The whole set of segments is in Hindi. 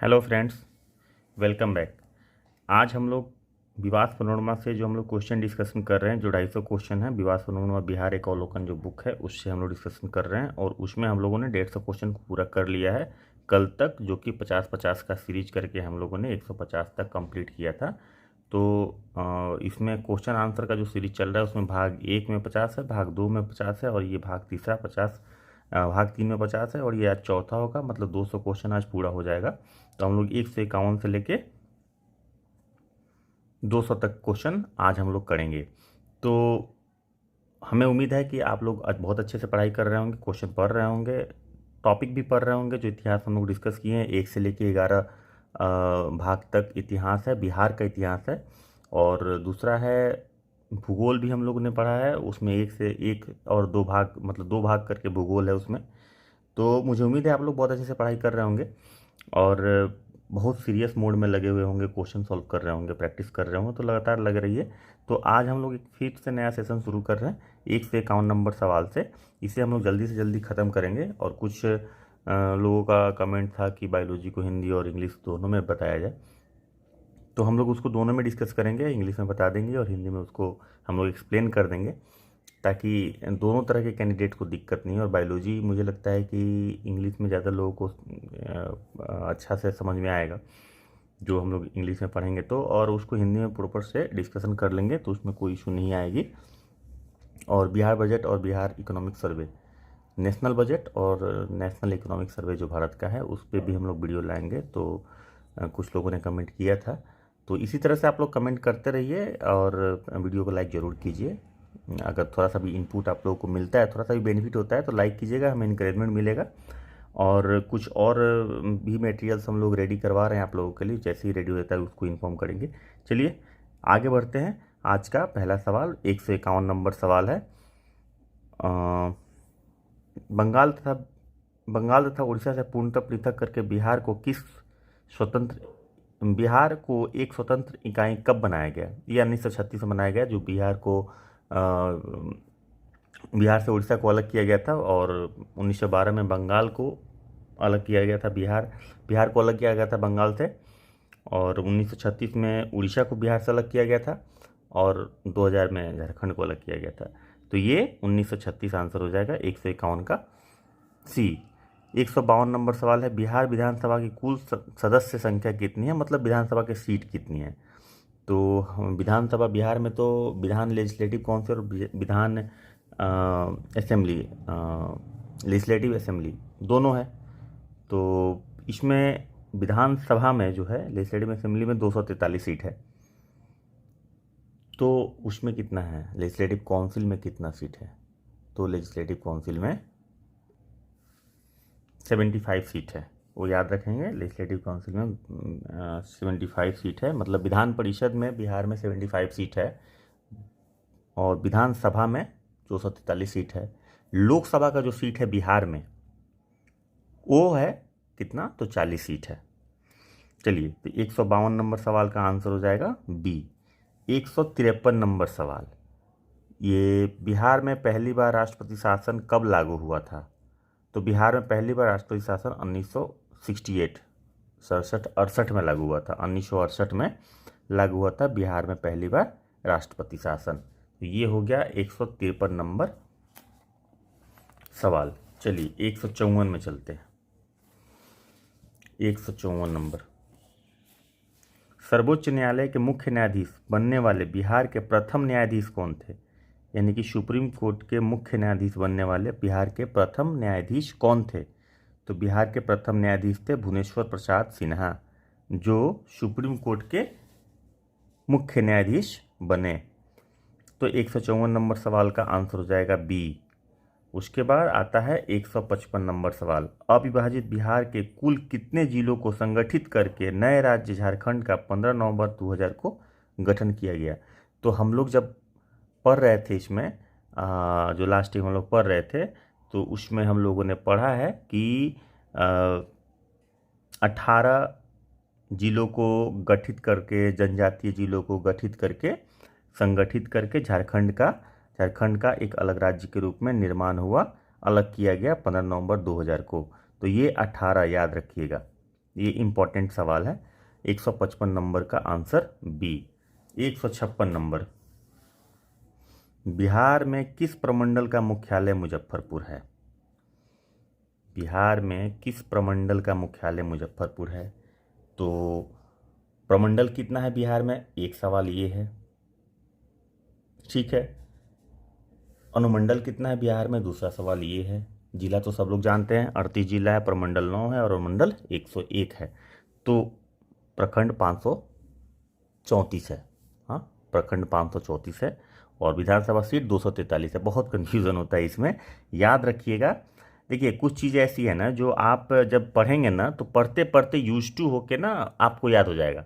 Hello friends, welcome back. आज हम लोग विवाद मनोरमा से जो हम लोग क्वेश्चन डिस्कशन कर रहे हैं, जो 250 क्वेश्चन है, विवाद मनोरमा बिहार एक अवलोकन जो बुक है उससे हम लोग डिस्कशन कर रहे हैं। और उसमें हम लोगों ने 150 क्वेश्चन को पूरा कर लिया है कल तक, जो कि 50-50 का सीरीज करके हम लोगों ने 150 तक कंप्लीट किया था। तो इसमें क्वेश्चन आंसर का जो सीरीज चल रहा है उसमें भाग 1 में 50 है, भाग 2 में 50 है और ये भाग तीसरा 50, भाग 3 में 50 है और ये आज चौथा होगा। मतलब 200 क्वेश्चन आज पूरा हो जाएगा। तो हम लोग 151 से लेके 200 तक क्वेश्चन आज हम लोग करेंगे। तो हमें उम्मीद है कि आप लोग आज बहुत अच्छे से पढ़ाई कर रहे होंगे, क्वेश्चन पढ़ रहे होंगे, टॉपिक भी पढ़ रहे होंगे। जो इतिहास हम लोग डिस्कस किए हैं 1 से लेके 11 भाग तक इतिहास है, बिहार का इतिहास है। और दूसरा है भूगोल भी हम लोगों ने पढ़ा है, उसमें 1 से 1 और 2 भाग, मतलब 2 भाग करके भूगोल है उसमें। तो मुझे उम्मीद है आप लोग बहुत अच्छे से पढ़ाई कर रहे होंगे और बहुत सीरियस मोड में लगे हुए होंगे, क्वेश्चन सॉल्व कर रहे होंगे, प्रैक्टिस कर रहे होंगे। तो लगातार लग रही है। तो आज हम लोग एक फिर से नया सेशन शुरू कर रहे हैं 1 से 51 नंबर सवाल से। इसे हम लोग जल्दी से जल्दी ख़त्म करेंगे। और कुछ लोगों का कमेंट था कि बायोलॉजी को हिंदी और इंग्लिश दोनों में बताया जाए, तो हम लोग उसको दोनों में डिस्कस करेंगे। इंग्लिश में बता देंगे और हिंदी में उसको हम लोग एक्सप्लेन कर देंगे, ताकि दोनों तरह के कैंडिडेट को दिक्कत नहीं हो। और बायोलॉजी मुझे लगता है कि इंग्लिश में ज़्यादा लोगों को अच्छा से समझ में आएगा जो हम लोग इंग्लिश में पढ़ेंगे तो, और उसको हिंदी में प्रॉपर से डिस्कशन कर लेंगे तो उसमें कोई इशू नहीं आएगी। और बिहार बजट और Bihar economic survey, national budget और नेशनल इकोनॉमिक सर्वे जो भारत का है, उस पर भी हम लोग वीडियो लाएंगे। तो कुछ लोगों ने कमेंट किया था, तो इसी तरह से आप लोग कमेंट करते रहिए और वीडियो को लाइक ज़रूर कीजिए। अगर थोड़ा सा भी इनपुट आप लोगों को मिलता है, थोड़ा सा भी बेनिफिट होता है तो लाइक कीजिएगा, हमें इंकरेजमेंट मिलेगा। और कुछ और भी मटेरियल्स हम लोग रेडी करवा रहे हैं आप लोगों के लिए, जैसे ही रेडी होता है उसको इन्फॉर्म करेंगे। चलिए आगे बढ़ते हैं। आज का पहला सवाल 151 नंबर सवाल है। बंगाल तथा उड़ीसा से पूर्णतः पृथक करके बिहार को एक स्वतंत्र इकाई कब बनाया गया? ये 1936 में बनाया गया, जो बिहार से उड़ीसा को अलग किया गया था। और 1912 में बंगाल को अलग किया गया था, बिहार को अलग किया गया था बंगाल से। और 1936 में उड़ीसा को बिहार से अलग किया गया था और 2000 में झारखंड को अलग किया गया था। तो ये 1936 आंसर हो जाएगा 151 का सी। 152 नंबर सवाल है, बिहार विधानसभा की कुल सदस्य संख्या कितनी है? मतलब विधानसभा की सीट कितनी है? तो विधानसभा बिहार में तो विधान लेजिस्लेटिव काउंसिल और विधान असेंबली, लेजिस्लेटिव असेंबली दोनों है। तो इसमें विधानसभा में जो है, लेजिस्लेटिव असेंबली में 243 सीट है। तो उसमें कितना है? लेजिस्लेटिव काउंसिल में कितना सीट है? तो लेजिस्लेटिव काउंसिल में 75 सीट है, वो याद रखेंगे। लेजिस्लेटिव काउंसिल में 75 सीट है। मतलब विधान परिषद में बिहार में 75 सीट है और विधानसभा में 243 सीट है। लोकसभा का जो सीट है बिहार में वो है कितना? तो 40 सीट है। चलिए, तो 152 नंबर सवाल का आंसर हो जाएगा बी। 153 नंबर सवाल, ये बिहार में पहली बार राष्ट्रपति शासन कब लागू हुआ था? तो बिहार में पहली बार राष्ट्रपति शासन 1968 में लागू हुआ था। 1968 में लागू हुआ था बिहार में पहली बार राष्ट्रपति शासन। तो ये हो गया 153 नंबर सवाल। चलिए 154 में चलते हैं। 154 नंबर, सर्वोच्च न्यायालय के मुख्य न्यायाधीश बनने वाले बिहार के प्रथम न्यायाधीश कौन थे? यानी कि सुप्रीम कोर्ट के मुख्य न्यायाधीश बनने वाले बिहार के प्रथम न्यायाधीश कौन थे? तो बिहार के प्रथम न्यायाधीश थे भुवनेश्वर प्रसाद सिन्हा, जो सुप्रीम कोर्ट के मुख्य न्यायाधीश बने। तो 154 नंबर सवाल का आंसर हो जाएगा बी। उसके बाद आता है 155 नंबर सवाल, अविभाजित बिहार के कुल कितने जिलों को संगठित करके नए राज्य झारखंड का 15 नवंबर 2000 को गठन किया गया? तो हम लोग जब पढ़ रहे थे इसमें, जो लास्ट टाइम हम लोग पढ़ रहे थे, तो उसमें हम लोगों ने पढ़ा है कि 18 जिलों को गठित करके, जनजातीय जिलों को गठित करके, संगठित करके झारखंड का एक अलग राज्य के रूप में निर्माण हुआ, अलग किया गया 15 नवंबर 2000 को। तो ये 18 याद रखिएगा, ये इम्पोर्टेंट सवाल है। 155 नंबर का आंसर बी। 156 नंबर, बिहार में किस प्रमंडल का मुख्यालय मुजफ्फरपुर है? बिहार में किस प्रमंडल का मुख्यालय मुजफ्फरपुर है? तो प्रमंडल कितना है बिहार में, एक सवाल ये है, ठीक है। अनुमंडल कितना है बिहार में, दूसरा सवाल ये है। जिला तो सब लोग जानते हैं, 38 जिला है, प्रमंडल 9 है और अनुमंडल 101 है। तो प्रखंड 534 है। हाँ, प्रखंड 534 है और विधानसभा सीट 243 है। बहुत कन्फ्यूज़न होता है इसमें, याद रखिएगा। देखिए, कुछ चीज़ ऐसी है ना जो आप जब पढ़ेंगे ना तो पढ़ते पढ़ते यूज टू होके ना आपको याद हो जाएगा,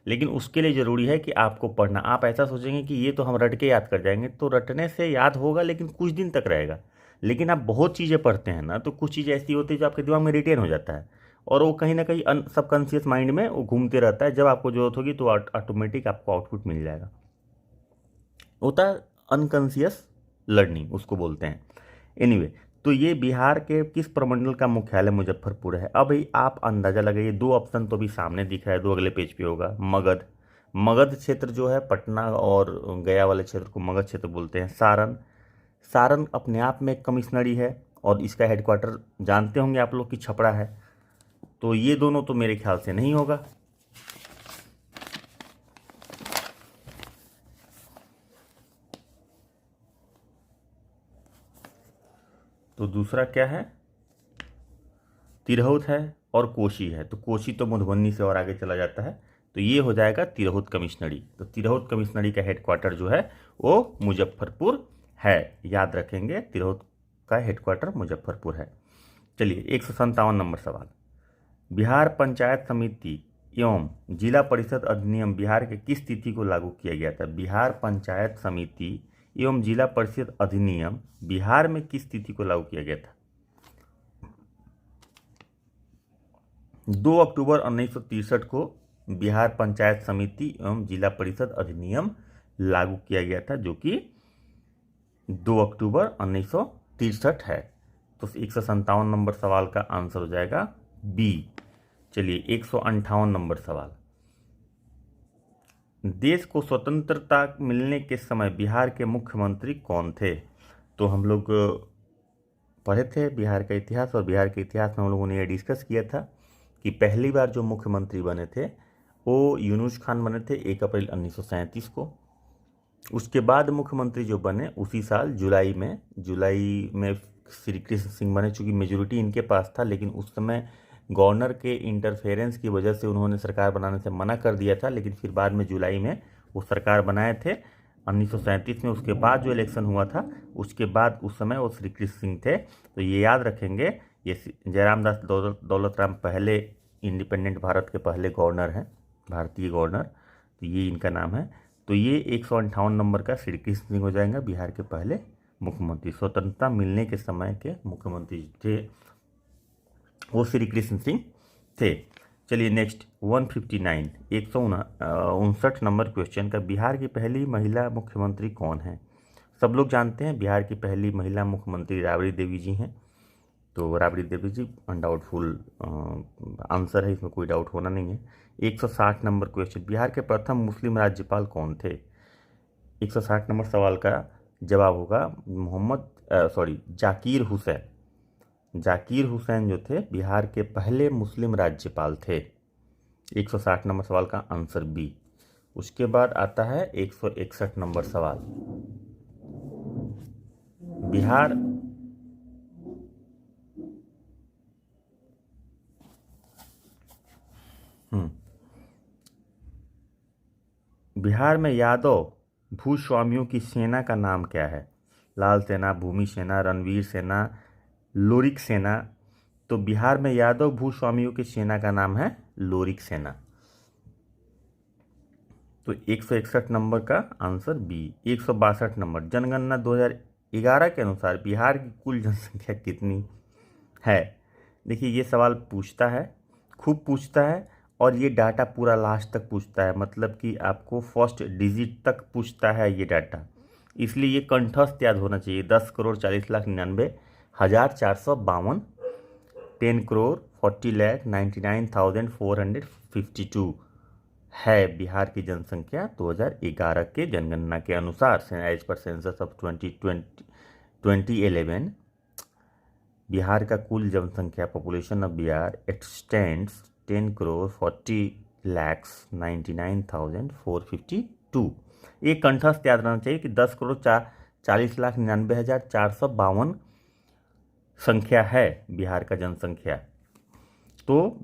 लेकिन उसके लिए ज़रूरी है कि आपको पढ़ना। आप ऐसा सोचेंगे कि ये तो हम रट के याद कर जाएंगे, तो रटने से याद होगा लेकिन कुछ दिन तक रहेगा। लेकिन आप बहुत चीज़ें पढ़ते हैं ना तो कुछ चीज़ें ऐसी होती है जो आपके दिमाग में रिटेन हो जाता है और वो कहीं ना कहीं सबकॉन्शियस माइंड में वो घूमते रहता है। जब आपको जरूरत होगी तो ऑटोमेटिक आपको आउटपुट मिल जाएगा। होता है अनकॉन्शियस लर्निंग, उसको बोलते हैं। एनीवे, तो ये बिहार के किस प्रमंडल का मुख्यालय मुजफ्फरपुर है? अब भाई आप अंदाजा लगाइए, दो ऑप्शन तो भी सामने दिख रहा है, दो अगले पेज पे होगा। मगध, मगध क्षेत्र जो है पटना और गया वाले क्षेत्र को मगध क्षेत्र बोलते हैं। सारण, सारण अपने आप में एक कमिश्नरी है और इसका हेडक्वार्टर जानते होंगे आप लोग कि छपरा है। तो ये दोनों तो मेरे ख्याल से नहीं होगा। तो दूसरा क्या है, तिरहुत है और कोशी है। तो कोशी तो मधुबनी से और आगे चला जाता है, तो ये हो जाएगा तिरहुत कमिश्नरी। तो तिरहुत कमिश्नरी का हेडक्वार्टर जो है वो मुजफ्फरपुर है, याद रखेंगे, तिरहुत का हेडक्वार्टर मुजफ्फरपुर है। चलिए, 157 नंबर सवाल, बिहार पंचायत समिति एवं जिला परिषद अधिनियम बिहार के किस तिथि को लागू किया गया था? बिहार पंचायत समिति एवं जिला परिषद अधिनियम बिहार में किस तिथि को लागू किया गया था? 2 अक्टूबर 1963 को बिहार पंचायत समिति एवं जिला परिषद अधिनियम लागू किया गया था, जो कि 2 अक्टूबर 1963 है। तो 157 नंबर सवाल का आंसर हो जाएगा बी। चलिए, 158 नंबर सवाल, देश को स्वतंत्रता मिलने के समय बिहार के मुख्यमंत्री कौन थे? तो हम लोग पढ़े थे बिहार का इतिहास, और बिहार के इतिहास में हम लोगों ने ये डिस्कस किया था कि पहली बार जो मुख्यमंत्री बने थे वो यूनुस खान बने थे 1 अप्रैल 1937 को। उसके बाद मुख्यमंत्री जो बने उसी साल जुलाई में श्री कृष्ण सिंह बने। चूँकि मेजोरिटी इनके पास था, लेकिन उस समय गवर्नर के इंटरफेरेंस की वजह से उन्होंने सरकार बनाने से मना कर दिया था, लेकिन फिर बाद में जुलाई में वो सरकार बनाए थे 1937 में। उसके बाद जो इलेक्शन हुआ था उसके बाद उस समय वो श्री कृष्ण सिंह थे। तो ये याद रखेंगे, ये जयराम दास दौलत राम पहले इंडिपेंडेंट भारत के पहले गवर्नर हैं, भारतीय गवर्नर, तो ये इनका नाम है। तो ये 158 नंबर का श्री कृष्ण सिंह हो जाएगा बिहार के पहले मुख्यमंत्री। स्वतंत्रता मिलने के समय के मुख्यमंत्री थे वो श्री कृष्ण सिंह थे। चलिए नेक्स्ट 159 159 नंबर क्वेश्चन का, बिहार की पहली महिला मुख्यमंत्री कौन है? सब लोग जानते हैं बिहार की पहली महिला मुख्यमंत्री राबड़ी देवी जी हैं। तो राबड़ी देवी जी अनडाउटफुल आंसर है, इसमें कोई डाउट होना नहीं है। 160 नंबर क्वेश्चन, बिहार के प्रथम मुस्लिम राज्यपाल कौन थे? 160 नंबर सवाल का जवाब होगा जाकिर हुसैन। जाकिर हुसैन जो थे बिहार के पहले मुस्लिम राज्यपाल थे। 160 नंबर सवाल का आंसर बी। उसके बाद आता है 161 नंबर सवाल, बिहार बिहार में यादव भूस्वामियों की सेना का नाम क्या है? लाल सेना, भूमि सेना, रणवीर सेना, लोरिक सेना। तो बिहार में यादव भूस्वामियों की सेना का नाम है लोरिक सेना। तो 161 नंबर का आंसर बी। 162 नंबर, जनगणना 2011 के अनुसार बिहार की कुल जनसंख्या कितनी है? देखिए, ये सवाल पूछता है, खूब पूछता है, और ये डाटा पूरा लास्ट तक पूछता है, मतलब कि आपको फर्स्ट डिजिट तक पूछता है ये डाटा, इसलिए ये कंठस्थ याद होना चाहिए। 10,40,99,452, 10,40,49,452, 40,99,452 है बिहार की जनसंख्या 2011 के जनगणना के अनुसार, as per census of 2011। Bihar का कुल जनसंख्या पॉपुलेशन ऑफ बिहार एक्सटेंड्स 10,40,99,452। एक कंठस्थ याद रहना चाहिए कि 10,40,99,452 संख्या है बिहार का जनसंख्या, तो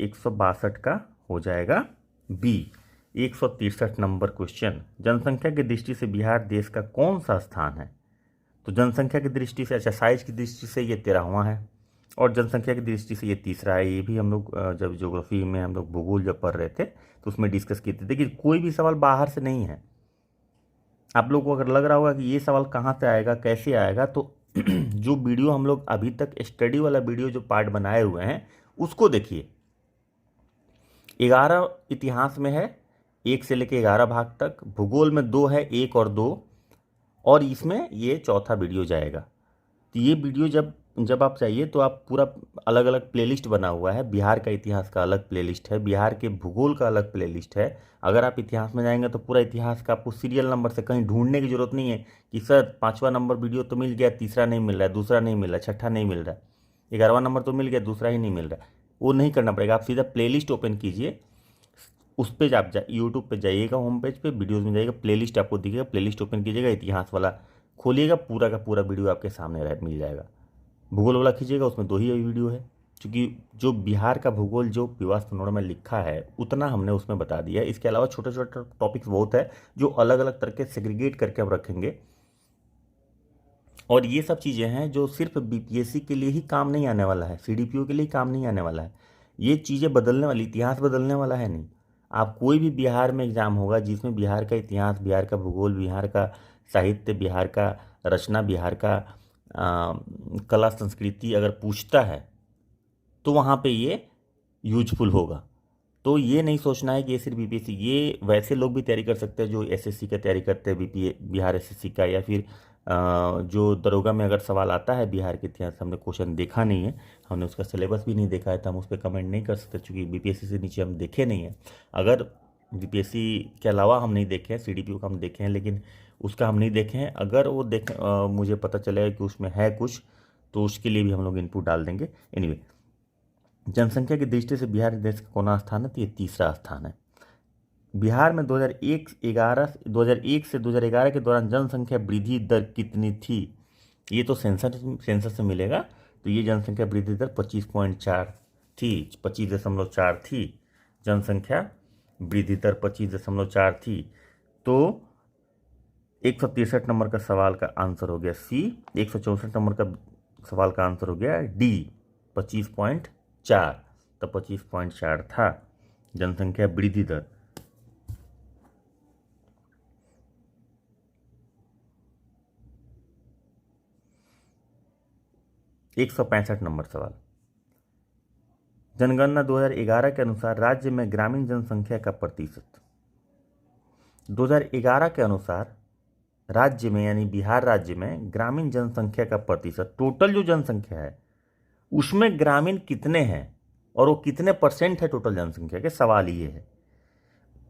162 का हो जाएगा बी। 163 नंबर क्वेश्चन, जनसंख्या की दृष्टि से बिहार देश का कौन सा स्थान है? तो जनसंख्या की दृष्टि से, अच्छा साइज की दृष्टि से ये 13वां है, और जनसंख्या की दृष्टि से ये तीसरा है। ये भी हम लोग जब ज्योग्राफी में हम लोग भूगोल जब पढ़ रहे थे तो उसमें डिस्कस किए थे। देखिए कोई भी सवाल बाहर से नहीं है। आप लोग को अगर लग रहा होगा कि ये सवाल कहाँ से आएगा, कैसे आएगा, तो जो वीडियो हम लोग अभी तक स्टडी वाला वीडियो जो पार्ट बनाए हुए हैं उसको देखिए। 11 इतिहास में है, 1 से लेकर 11 भाग तक, भूगोल में 2 है, 1 और 2, और इसमें ये चौथा वीडियो जाएगा। तो ये वीडियो जब आप चाहिए तो आप पूरा अलग अलग प्लेलिस्ट बना हुआ है। बिहार का इतिहास का अलग प्लेलिस्ट है, बिहार के भूगोल का अलग प्लेलिस्ट है। अगर आप इतिहास में जाएंगे तो पूरा इतिहास का आपको सीरियल नंबर से कहीं ढूंढने की जरूरत नहीं है कि सर 5वां नंबर वीडियो तो मिल गया, तीसरा नहीं मिल रहा है, दूसरा नहीं मिल रहा है, छठा नहीं मिल रहा है, 11वां नंबर तो मिल गया, दूसरा ही नहीं मिल रहा है। वो नहीं करना पड़ेगा, आप सीधा प्लेलिस्ट ओपन कीजिए, उस पर आप यूट्यूब पे जाइएगा, होम पेज पे वीडियोज़ में जाइएगा, प्लेलिस्ट आपको दिखेगा, प्लेलिस्ट ओपन कीजिएगा, इतिहास वाला खोलिएगा, पूरा का पूरा वीडियो आपके सामने मिल जाएगा। भूगोल वाला खींचिएगा, उसमें 2 ही वीडियो है, क्योंकि जो बिहार का भूगोल जो विवास तनोड़ में लिखा है उतना हमने उसमें बता दिया है। इसके अलावा छोटे छोटे टॉपिक्स बहुत है जो अलग अलग तरह के सेग्रीगेट करके हम रखेंगे, और ये सब चीज़ें हैं जो सिर्फ बीपीएससी के लिए ही काम नहीं आने वाला है, सीडीपीओ के लिए काम नहीं आने वाला है। ये चीज़ें बदलने वाली, इतिहास बदलने वाला है नहीं। आप कोई भी बिहार में एग्ज़ाम होगा जिसमें बिहार का इतिहास, बिहार का भूगोल, बिहार का साहित्य, बिहार का रचना, बिहार का कला संस्कृति अगर पूछता है तो वहाँ पे ये यूजफुल होगा। तो ये नहीं सोचना है कि ये सिर्फ बीपीएससी, ये वैसे लोग भी तैयारी कर सकते हैं जो एसएससी का तैयारी करते हैं, बिहार एसएससी का, या फिर जो दरोगा में अगर सवाल आता है बिहार के इतिहास, हमने क्वेश्चन देखा नहीं है, हमने उसका सिलेबस भी नहीं देखा है, तो हम उस पर कमेंट नहीं कर सकते क्योंकि बीपीएससी से नीचे हम देखे नहीं हैं। अगर बीपीएससी के अलावा हम नहीं देखे हैं, सीडीपीओ का हम देखे हैं लेकिन उसका हम नहीं देखे हैं, अगर वो मुझे पता चलेगा कि उसमें है कुछ, तो उसके लिए भी हम लोग इनपुट डाल देंगे। एनीवे, जनसंख्या की दृष्टि से बिहार देश का कौन स्थान है? तो ये तीसरा स्थान है। बिहार में 2001 से 2011 के दौरान जनसंख्या वृद्धि दर कितनी थी? ये तो सेंसस से मिलेगा। तो ये जनसंख्या वृद्धि दर 25.4 थी, 25.4 थी। जनसंख्या वृद्धि दर 25.4 थी। तो 163 नंबर का सवाल का आंसर हो गया सी। 164 नंबर का सवाल का आंसर हो गया डी, 25.4। तो 25.4 था जनसंख्या वृद्धि दर। एक 165 नंबर सवाल, जनगणना 2011 के अनुसार राज्य में ग्रामीण जनसंख्या का प्रतिशत। 2011 के अनुसार राज्य में, यानी बिहार राज्य में ग्रामीण जनसंख्या का प्रतिशत, टोटल जो जनसंख्या है उसमें ग्रामीण कितने हैं और वो कितने % है टोटल जनसंख्या के, सवाल ये है।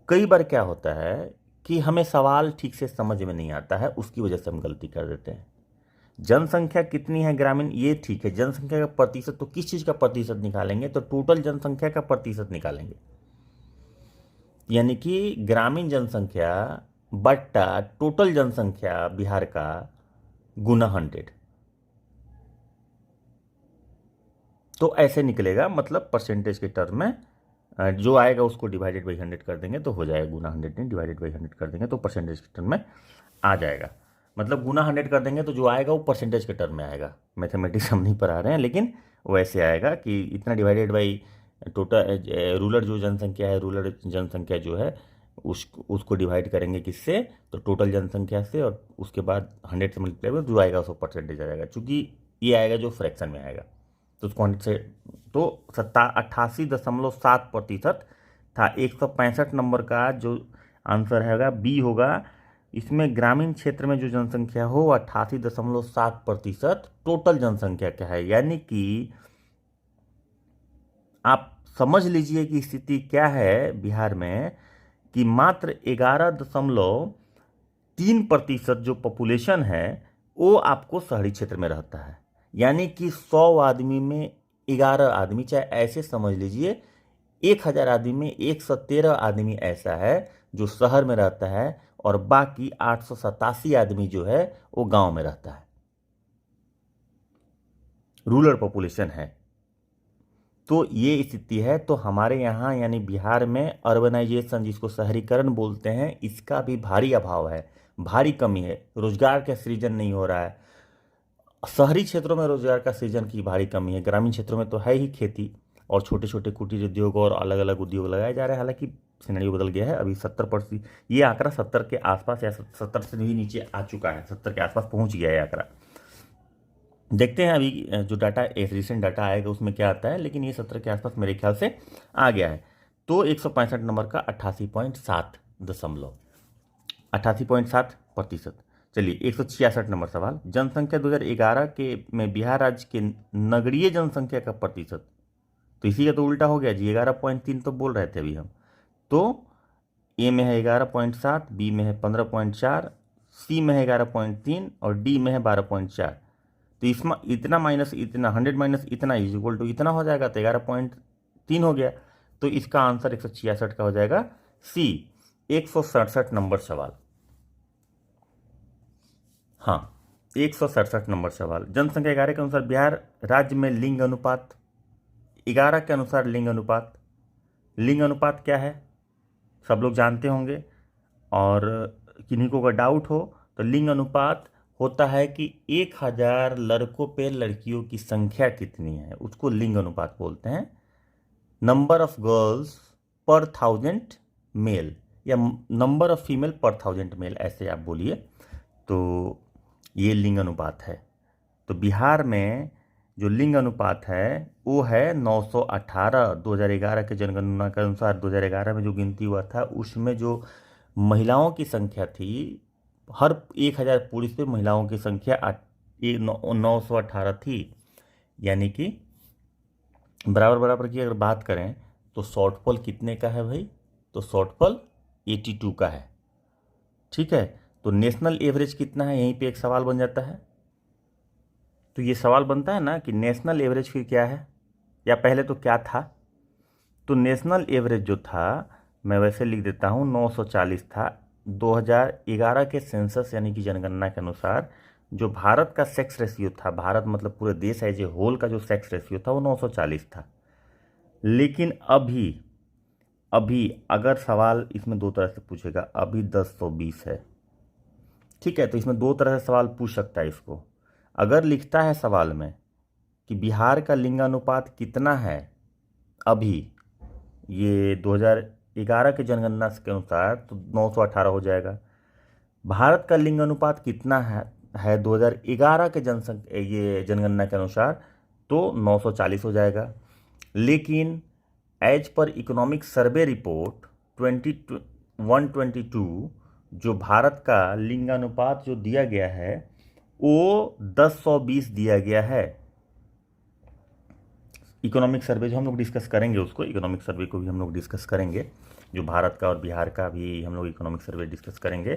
कई बार क्या होता है कि हमें सवाल ठीक से समझ में नहीं आता है, उसकी वजह से हम गलती कर देते हैं। जनसंख्या कितनी है ग्रामीण, ये ठीक है, जनसंख्या का प्रतिशत तो किस चीज़ का प्रतिशत निकालेंगे? तो टोटल जनसंख्या का प्रतिशत निकालेंगे, यानी कि ग्रामीण जनसंख्या बट्टा टोटल जनसंख्या बिहार का गुना 100। तो ऐसे निकलेगा, मतलब परसेंटेज के टर्म में जो आएगा उसको डिवाइडेड बाई 100 कर देंगे तो हो जाएगा, गुना 100 नहीं, डिवाइडेड बाई 100 कर देंगे तो परसेंटेज के टर्म में आ जाएगा। मतलब गुना 100 कर देंगे तो जो आएगा वो परसेंटेज के टर्म में आएगा। मैथमेटिक्स हम नहीं पढ़ा रहे हैं, लेकिन वैसे आएगा कि इतना डिवाइडेड बाई टोटल रूरल जो जनसंख्या है, रूरल जनसंख्या जो है उसको डिवाइड करेंगे किससे? तो टोटल जनसंख्या से, और उसके बाद 100 से मल्टीप्लाई करेंगे, जो आएगा उसको परसेंटेज आ जाएगा। चूँकि ये आएगा जो फ्रैक्शन में आएगा, तो उसको 100 से, तो 88.7% था। 165 नंबर का जो आंसर हैगा बी होगा। इसमें ग्रामीण क्षेत्र में जो जनसंख्या हो 88.7% टोटल जनसंख्या क्या है, यानी कि आप समझ लीजिए कि स्थिति क्या है बिहार में, कि मात्र 11.3% जो पॉपुलेशन है वो आपको शहरी क्षेत्र में रहता है। यानी कि 100 आदमी में 11 आदमी, चाहे ऐसे समझ लीजिए 1000 आदमी में 113 आदमी ऐसा है जो शहर में रहता है, और बाकी 887 आदमी जो है वो गांव में रहता है, रूरल पॉपुलेशन है। तो ये स्थिति है। तो हमारे यहाँ यानी बिहार में अर्बनाइजेशन, जिसको शहरीकरण बोलते हैं, इसका भी भारी अभाव है, भारी कमी है। रोजगार का सृजन नहीं हो रहा है। शहरी क्षेत्रों में रोजगार का सृजन की भारी कमी है। ग्रामीण क्षेत्रों में तो है ही खेती और छोटे छोटे कुटीर उद्योग और अलग अलग उद्योग लगाए जा रहे हैं। हालांकि सिनेरियो बदल गया है। अभी 70%, ये आंकड़ा 70 के आसपास या 70 से भी नीचे आ चुका है, 70 के आसपास पहुंच गया है आंकड़ा। देखते हैं अभी जो डाटा, एक रिसेंट डाटा आएगा उसमें क्या आता है, लेकिन ये 70 के आसपास मेरे ख्याल से आ गया है। तो 165 नंबर का 88.7%। चलिए 166 नंबर सवाल, जनसंख्या 2011 के में बिहार राज्य के नगरीय जनसंख्या का प्रतिशत। तो इसी का तो उल्टा हो गया जी, 11.3 तो बोल रहे थे अभी हम। तो ए में है 11.7, बी में है 15.4, सी में है 11.3 और डी में है 12.4। तो इसमें इतना माइनस इतना, 100 माइनस इतना इज इक्वल टू इतना हो जाएगा, तो 11.3 हो गया। तो इसका आंसर 166 का हो जाएगा सी। 167 नंबर सवाल, हाँ 167 नंबर सवाल, जनसंख्या 11 के अनुसार बिहार राज्य में लिंग अनुपात। 11 के अनुसार लिंग अनुपात, लिंग अनुपात क्या है सब लोग जानते होंगे, और किन्हीं को अगर डाउट हो तो लिंग अनुपात होता है कि 1000 लड़कों पे लड़कियों की संख्या कितनी है, उसको लिंग अनुपात बोलते हैं। नंबर ऑफ गर्ल्स पर 1000 मेल, या नंबर ऑफ फीमेल पर 1000 मेल, ऐसे आप बोलिए। तो ये लिंग अनुपात है। तो बिहार में जो लिंग अनुपात है वो है 918। 2011 के जनगणना के अनुसार 2011 में जो गिनती हुआ था उसमें जो महिलाओं की संख्या थी, हर 1000 पुरुष पे महिलाओं की संख्या 918 थी। यानी कि बराबर बराबर की अगर बात करें तो शॉर्टफॉल कितने का है भाई, तो शॉर्टफॉल 82 का है। ठीक है, तो नेशनल एवरेज कितना है, यहीं पे एक सवाल बन जाता है। तो ये सवाल बनता है ना कि नेशनल एवरेज फिर क्या है, या पहले तो क्या था। तो नेशनल एवरेज जो था, मैं वैसे लिख देता हूँ, 940 था। 2011 के सेंसस यानी कि जनगणना के अनुसार जो भारत का सेक्स रेशियो था, भारत मतलब पूरे देश एज ए होल का जो सेक्स रेशियो था वो 940 था। लेकिन अभी अभी अगर सवाल इसमें दो तरह से पूछेगा, अभी 1020 है। ठीक है, तो इसमें दो तरह से सवाल पूछ सकता है इसको। अगर लिखता है सवाल में कि बिहार का लिंगानुपात कितना है अभी, ये 2011 के जनगणना के अनुसार, तो 918 हो जाएगा। भारत का लिंगानुपात कितना है 2011 के जनसंख्या ये जनगणना के अनुसार, तो 940 हो जाएगा। लेकिन as per economic survey report 122 जो भारत का लिंगानुपात जो दिया गया है वो 1020 दिया गया है। इकोनॉमिक सर्वे जो हम लोग डिस्कस करेंगे, उसको इकोनॉमिक सर्वे को भी हम लोग डिस्कस करेंगे, जो भारत का और बिहार का भी हम लोग इकोनॉमिक सर्वे डिस्कस करेंगे।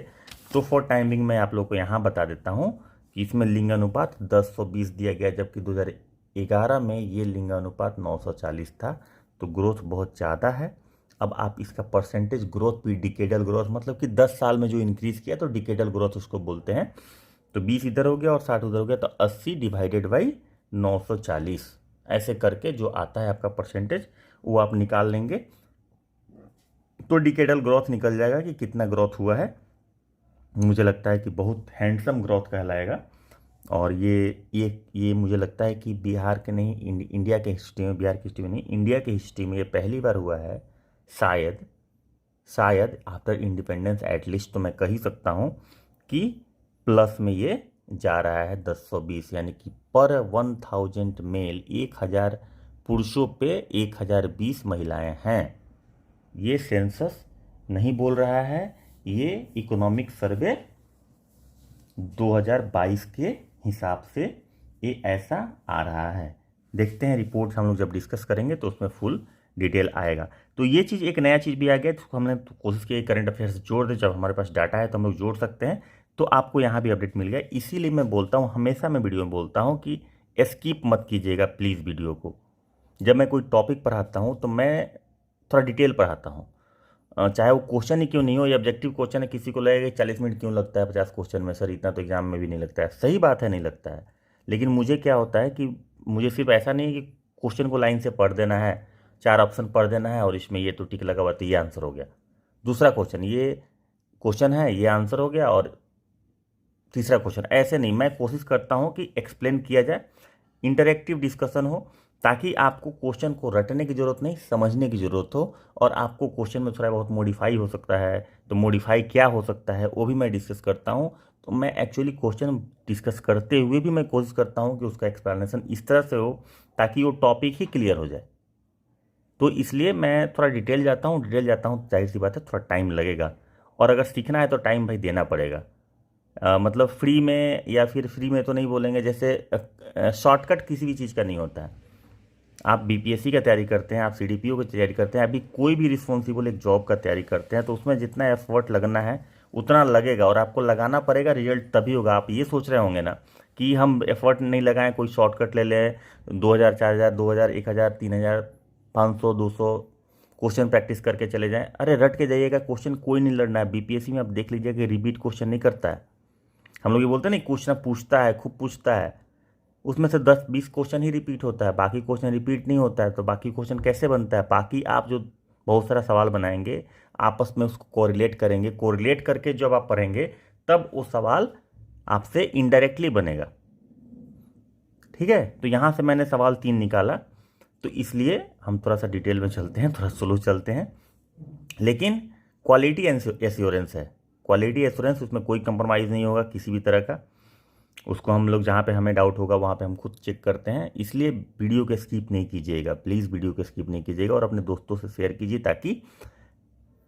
तो फॉर टाइमिंग मैं आप लोग को यहाँ बता देता हूँ कि इसमें लिंगानुपात 1020 दिया गया, जबकि 2011 में ये लिंगानुपात 940 था। तो ग्रोथ बहुत ज़्यादा है। अब आप इसका परसेंटेज ग्रोथ भी, डिकेडल ग्रोथ मतलब कि 10 साल में जो इंक्रीज़ किया, तो डिकेडल ग्रोथ उसको बोलते हैं। तो 20 इधर हो गया और 60 उधर हो गया, तो 80 डिवाइडेड बाई 940 ऐसे करके जो आता है आपका परसेंटेज वो आप निकाल लेंगे, तो डिकेडल ग्रोथ निकल जाएगा कि कितना ग्रोथ हुआ है। मुझे लगता है कि बहुत हैंडसम ग्रोथ कहलाएगा। और ये मुझे लगता है कि बिहार के नहीं, इंडिया के हिस्ट्री में, बिहार की हिस्ट्री में नहीं, इंडिया की हिस्ट्री में ये पहली बार हुआ है शायद आफ्टर इंडिपेंडेंस एटलीस्ट। तो मैं कह ही सकता हूँ कि प्लस में ये जा रहा है 1020, यानी कि पर 1000 मेल, 1000 पुरुषों पे 1020 महिलाएं हैं। ये सेंसस नहीं बोल रहा है, ये इकोनॉमिक सर्वे 2022 के हिसाब से ये ऐसा आ रहा है। देखते हैं रिपोर्ट हम लोग जब डिस्कस करेंगे तो उसमें फुल डिटेल आएगा। तो ये चीज़, एक नया चीज़ भी आ गया, तो हमने तो कोशिश की करंट अफेयर्स जोड़ दे, जब हमारे पास डाटा है तो हम लोग जोड़ सकते हैं। तो आपको यहाँ भी अपडेट मिल गया। इसीलिए मैं बोलता हूँ, हमेशा मैं वीडियो में बोलता हूँ कि स्किप मत कीजिएगा प्लीज़ वीडियो को। जब मैं कोई टॉपिक पढ़ाता हूँ तो मैं थोड़ा डिटेल पढ़ाता हूँ, चाहे वो क्वेश्चन ही क्यों नहीं हो, ये ऑब्जेक्टिव क्वेश्चन है। किसी को लगेगा कि 40 मिनट क्यों लगता है 50 क्वेश्चन में, सर इतना तो एग्जाम में भी नहीं लगता है। सही बात है, नहीं लगता है। लेकिन मुझे क्या होता है कि मुझे सिर्फ ऐसा नहीं है कि क्वेश्चन को लाइन से पढ़ देना है, 4 ऑप्शन पढ़ देना है और इसमें ये तो टिक लगा हुआ तो ये आंसर हो गया, दूसरा क्वेश्चन ये क्वेश्चन है ये आंसर हो गया, और तीसरा क्वेश्चन। ऐसे नहीं, मैं कोशिश करता हूँ कि एक्सप्लेन किया जाए, इंटरेक्टिव डिस्कशन हो, ताकि आपको क्वेश्चन को रटने की ज़रूरत नहीं, समझने की ज़रूरत हो। और आपको क्वेश्चन में थोड़ा बहुत मॉडिफाई हो सकता है, तो मॉडिफाई क्या हो सकता है वो भी मैं डिस्कस करता हूँ। तो मैं एक्चुअली क्वेश्चन डिस्कस करते हुए भी मैं कोशिश करता हूँ कि उसका एक्सप्लेनेशन इस तरह से हो ताकि वो टॉपिक ही क्लियर हो जाए। तो इसलिए मैं थोड़ा डिटेल जाता हूँ, जाहिर सी बात है थोड़ा टाइम लगेगा। और अगर सीखना है तो टाइम भाई देना पड़ेगा। मतलब फ्री में, या फिर फ्री में तो नहीं बोलेंगे, जैसे शॉर्टकट किसी भी चीज़ का नहीं होता है। आप बीपीएससी का तैयारी करते हैं, आप सीडीपीओ की तैयारी करते हैं, अभी कोई भी रिस्पॉन्सिबल एक जॉब का तैयारी करते हैं, तो उसमें जितना एफर्ट लगना है उतना लगेगा, और आपको लगाना पड़ेगा, रिजल्ट तभी होगा। आप ये सोच रहे होंगे ना कि हम एफर्ट नहीं लगाएं, कोई शॉर्टकट ले लें, 2000 4000 2000 1000 3000 500 200 क्वेश्चन प्रैक्टिस करके चले जाएं। अरे रट के जाइएगा, क्वेश्चन कोई नहीं लड़ना है। बीपीएससी में आप देख लीजिए कि रिपीट क्वेश्चन नहीं करता है। हम लोग ये बोलते हैं नहीं, क्वेश्चन पूछता है, खूब पूछता है, उसमें से 10-20 क्वेश्चन ही रिपीट होता है, बाकी क्वेश्चन रिपीट नहीं होता है। तो बाकी क्वेश्चन कैसे बनता है? बाकी आप जो बहुत सारा सवाल बनाएंगे, आपस में उसको कोरिलेट करेंगे, कोरिलेट करके जब आप पढ़ेंगे तब वो सवाल आपसे इनडायरेक्टली बनेगा। ठीक है, तो यहाँ से मैंने सवाल 3 निकाला। तो इसलिए हम थोड़ा सा डिटेल में चलते हैं, थोड़ा स्लो चलते हैं, लेकिन क्वालिटी एश्योरेंस है। क्वालिटी एश्योरेंस, उसमें कोई कंप्रोमाइज़ नहीं होगा किसी भी तरह का। उसको हम लोग जहाँ पे हमें डाउट होगा वहाँ पे हम खुद चेक करते हैं। इसलिए वीडियो को स्किप नहीं कीजिएगा प्लीज़, वीडियो को स्किप नहीं कीजिएगा, और अपने दोस्तों से शेयर कीजिए ताकि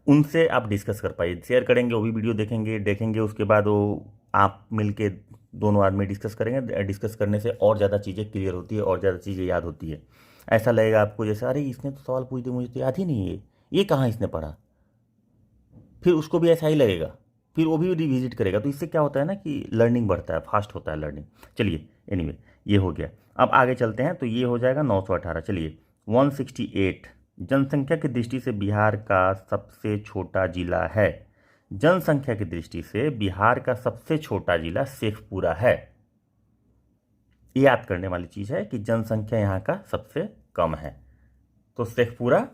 उनसे आप डिस्कस कर पाइए। शेयर करेंगे, वो भी वीडियो देखेंगे, उसके बाद वो आप मिलके दोनों आदमी डिस्कस करेंगे। डिस्कस करने से और ज़्यादा चीज़ें क्लियर होती है, और ज़्यादा चीज़ें याद होती है। ऐसा लगेगा आपको जैसे अरे इसने तो सवाल पूछ दिया, मुझे तो याद ही नहीं है, ये कहाँ इसने पढ़ा। फिर उसको भी ऐसा ही लगेगा, फिर वो भी रिविजिट करेगा। तो इससे क्या होता है ना कि लर्निंग बढ़ता है, फास्ट होता है लर्निंग। चलिए, एनीवे ये हो गया। अब आगे चलते हैं, तो ये हो जाएगा 918। चलिए, 168 जनसंख्या की दृष्टि से बिहार का सबसे छोटा जिला है। जनसंख्या की दृष्टि से बिहार का सबसे छोटा जिला शेखपुरा है। ये याद करने वाली चीज़ है कि जनसंख्या यहाँ का सबसे कम है, तो शेखपुरा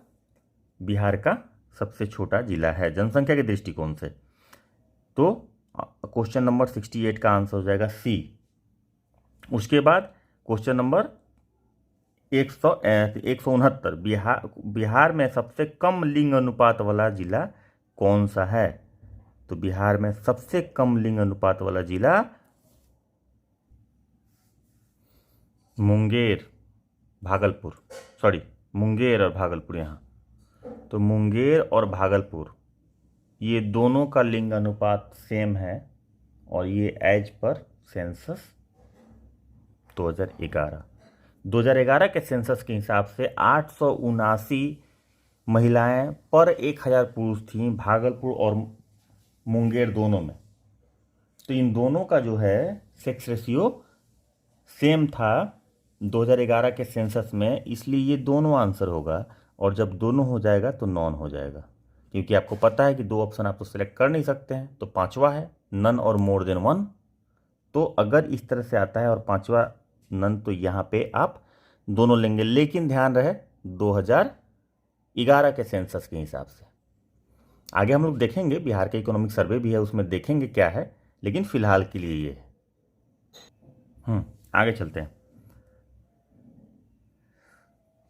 बिहार का सबसे छोटा जिला है जनसंख्या के दृष्टिकोण से। तो क्वेश्चन नंबर 68 का आंसर हो जाएगा सी। उसके बाद क्वेश्चन नंबर 169, बिहार में सबसे कम लिंग अनुपात वाला जिला कौन सा है? तो बिहार में सबसे कम लिंग अनुपात वाला जिला मुंगेर, भागलपुर, सॉरी, मुंगेर और भागलपुर। यहाँ तो मुंगेर और भागलपुर, ये दोनों का लिंग अनुपात सेम है, और ये एज पर सेंसस 2011 के सेंसस के हिसाब से 879 महिलाएं पर 1000 पुरुष थीं, भागलपुर और मुंगेर दोनों में। तो इन दोनों का जो है सेक्स रेशियो सेम था 2011 के सेंसस में, इसलिए ये दोनों आंसर होगा। और जब दोनों हो जाएगा तो नॉन हो जाएगा, क्योंकि आपको पता है कि 2 ऑप्शन आप तो सेलेक्ट कर नहीं सकते हैं। तो पांचवा है नन और मोर देन 1। तो अगर इस तरह से आता है और पांचवा नन, तो यहाँ पे आप दोनों लेंगे, लेकिन ध्यान रहे 2011 के सेंसस के हिसाब से। आगे हम लोग देखेंगे, बिहार का इकोनॉमिक सर्वे भी है, उसमें देखेंगे क्या है, लेकिन फिलहाल के लिए ये है। आगे चलते हैं।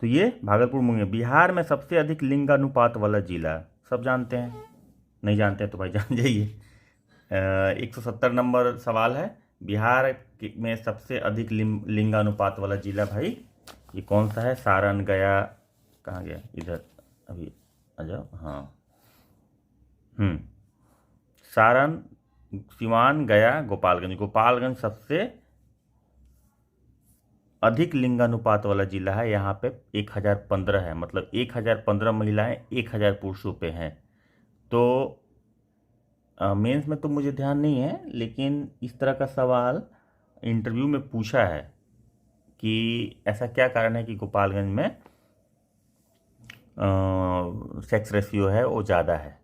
तो ये भागलपुर मुंगेर, बिहार में सबसे अधिक लिंगानुपात वाला जिला, सब जानते हैं, नहीं जानते हैं तो भाई जान जाइए। 170 नंबर सवाल है, बिहार में सबसे अधिक लिंगानुपात वाला जिला भाई ये कौन सा है? सारण, गया, कहाँ गया, इधर अभी आ जाओ, हाँ, सारण, सिवान, गया, गोपालगंज। गोपालगंज सबसे अधिक लिंगानुपात वाला जिला है, यहाँ पे 1015 है, मतलब 1015 महिलाएं 1000 पुरुषों पे हैं। तो मेंस में तो मुझे ध्यान नहीं है, लेकिन इस तरह का सवाल इंटरव्यू में पूछा है कि ऐसा क्या कारण है कि गोपालगंज में सेक्स रेशियो है वो ज़्यादा है।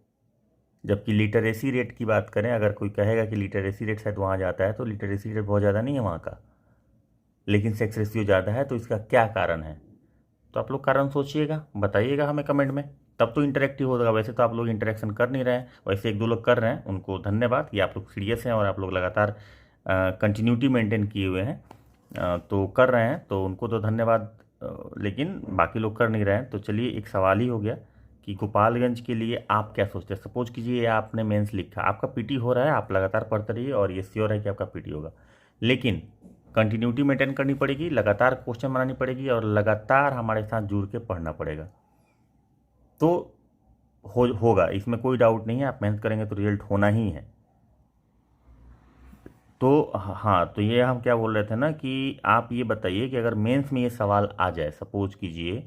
जबकि लिटरेसी रेट की बात करें, अगर कोई कहेगा कि लिटरेसी रेट शायद वहाँ जाता है, तो लिटरेसी रेट बहुत ज़्यादा नहीं है वहाँ का, लेकिन सेक्स रेशियो ज़्यादा है। तो इसका क्या कारण है? तो आप लोग कारण सोचिएगा, बताइएगा हमें कमेंट में, तब तो इंटरेक्टिव होगा। वैसे तो आप लोग इंटरेक्शन कर नहीं रहे हैं, वैसे एक दो लोग कर रहे हैं, उनको धन्यवाद कि आप लोग सीरियस हैं और आप लोग लगातार कंटिन्यूटी मेंटेन किए हुए हैं, तो कर रहे हैं, तो उनको तो धन्यवाद। लेकिन बाकी लोग कर नहीं रहे हैं। तो चलिए, एक सवाल ही हो गया कि गोपालगंज के लिए आप क्या सोचते हैं। सपोज कीजिए आपने मेंस लिखा, आपका पीटी हो रहा है, आप लगातार पढ़ते रहिए और ये श्योर है कि आपका पीटी होगा, लेकिन कंटिन्यूटी मेंटेन करनी पड़ेगी, लगातार क्वेश्चन बनानी पड़ेगी और लगातार हमारे साथ जुड़ के पढ़ना पड़ेगा। तो होगा, इसमें कोई डाउट नहीं है। आप मेहनत करेंगे तो रिजल्ट होना ही है। तो हाँ, तो ये हम क्या बोल रहे थे ना कि आप ये बताइए कि अगर मेंस में ये सवाल आ जाए, सपोज कीजिए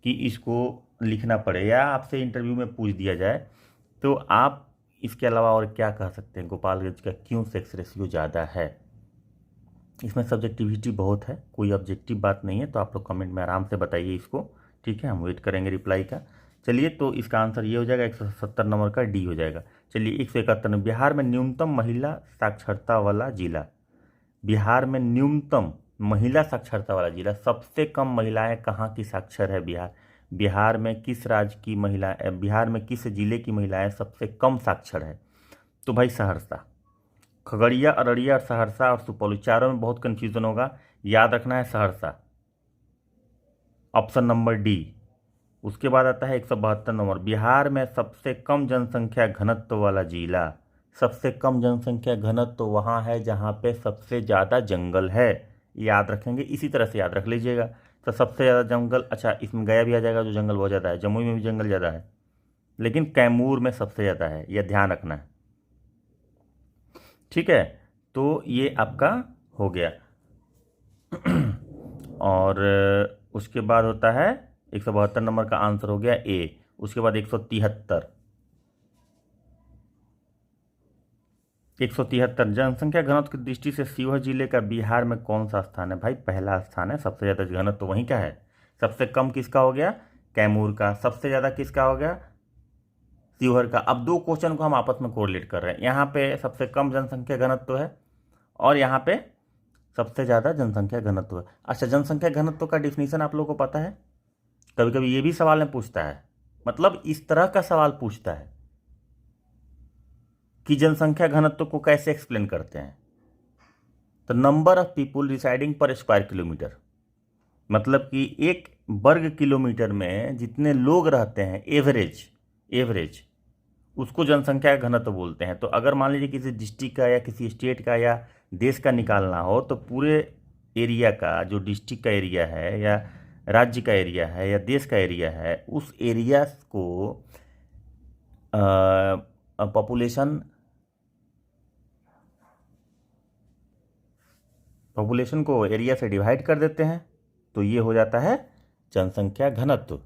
कि इसको लिखना पड़े या आपसे इंटरव्यू में पूछ दिया जाए, तो आप इसके अलावा और क्या कह सकते हैं गोपालगंज का क्यों सेक्स रेशियो ज़्यादा है? इसमें सब्जेक्टिविटी बहुत है, कोई ऑब्जेक्टिव बात नहीं है। तो आप लोग कमेंट में आराम से बताइए इसको, ठीक है, हम वेट करेंगे रिप्लाई का। चलिए, तो इसका आंसर ये हो जाएगा, 170 नंबर का डी हो जाएगा। चलिए, 171, बिहार में न्यूनतम महिला साक्षरता वाला जिला। बिहार में न्यूनतम महिला साक्षरता वाला जिला, सबसे कम महिलाएं कहाँ की साक्षर है? बिहार में किस राज्य की महिला, बिहार में किस जिले की महिलाएं सबसे कम साक्षर है? तो भाई सहरसा, खगड़िया, अररिया और सहरसा और सुपौल, चारों में बहुत कन्फ्यूजन होगा, याद रखना है सहरसा, ऑप्शन नंबर डी। उसके बाद आता है 172 नंबर, बिहार में सबसे कम जनसंख्या घनत्व वाला जिला। सबसे कम जनसंख्या घनत्व तो वहाँ है जहाँ पे सबसे ज़्यादा जंगल है, याद रखेंगे, इसी तरह से याद रख लीजिएगा। तो सबसे ज़्यादा जंगल, अच्छा इसमें गया भी आ जाएगा, जो जंगल बहुत ज़्यादा है, जमुई में भी जंगल ज़्यादा है, लेकिन कैमूर में सबसे ज़्यादा है, यह ध्यान रखना है, ठीक है। तो ये आपका हो गया। और उसके बाद होता है 172 नंबर का आंसर हो गया ए। उसके बाद 173 जनसंख्या घनत्व की दृष्टि से शिवहर जिले का बिहार में कौन सा स्थान है? भाई पहला स्थान है, सबसे ज़्यादा घनत्व तो वहीं का है। सबसे कम किसका हो गया? कैमूर का। सबसे ज़्यादा किसका हो गया? शिवहर का। अब दो क्वेश्चन को हम आपस में कोरिलेट कर रहे हैं, यहाँ पे सबसे कम जनसंख्या घनत्व है और यहाँ पे सबसे ज़्यादा जनसंख्या घनत्व है। अच्छा, जनसंख्या घनत्व का डिफिनीशन आप लोगों को पता है? कभी कभी ये भी सवाल में पूछता है, मतलब इस तरह का सवाल पूछता है कि जनसंख्या घनत्व को कैसे एक्सप्लेन करते हैं। तो नंबर ऑफ पीपुल रिसाइडिंग पर स्क्वायर किलोमीटर, मतलब कि एक वर्ग किलोमीटर में जितने लोग रहते हैं, एवरेज उसको जनसंख्या घनत्व बोलते हैं। तो अगर मान लीजिए किसी डिस्ट्रिक्ट का या किसी स्टेट का या देश का निकालना हो, तो पूरे एरिया का, जो डिस्ट्रिक्ट का एरिया है या राज्य का एरिया है या देश का एरिया है, उस एरिया को पॉपुलेशन को एरिया से डिवाइड कर देते हैं, तो ये हो जाता है जनसंख्या घनत्व।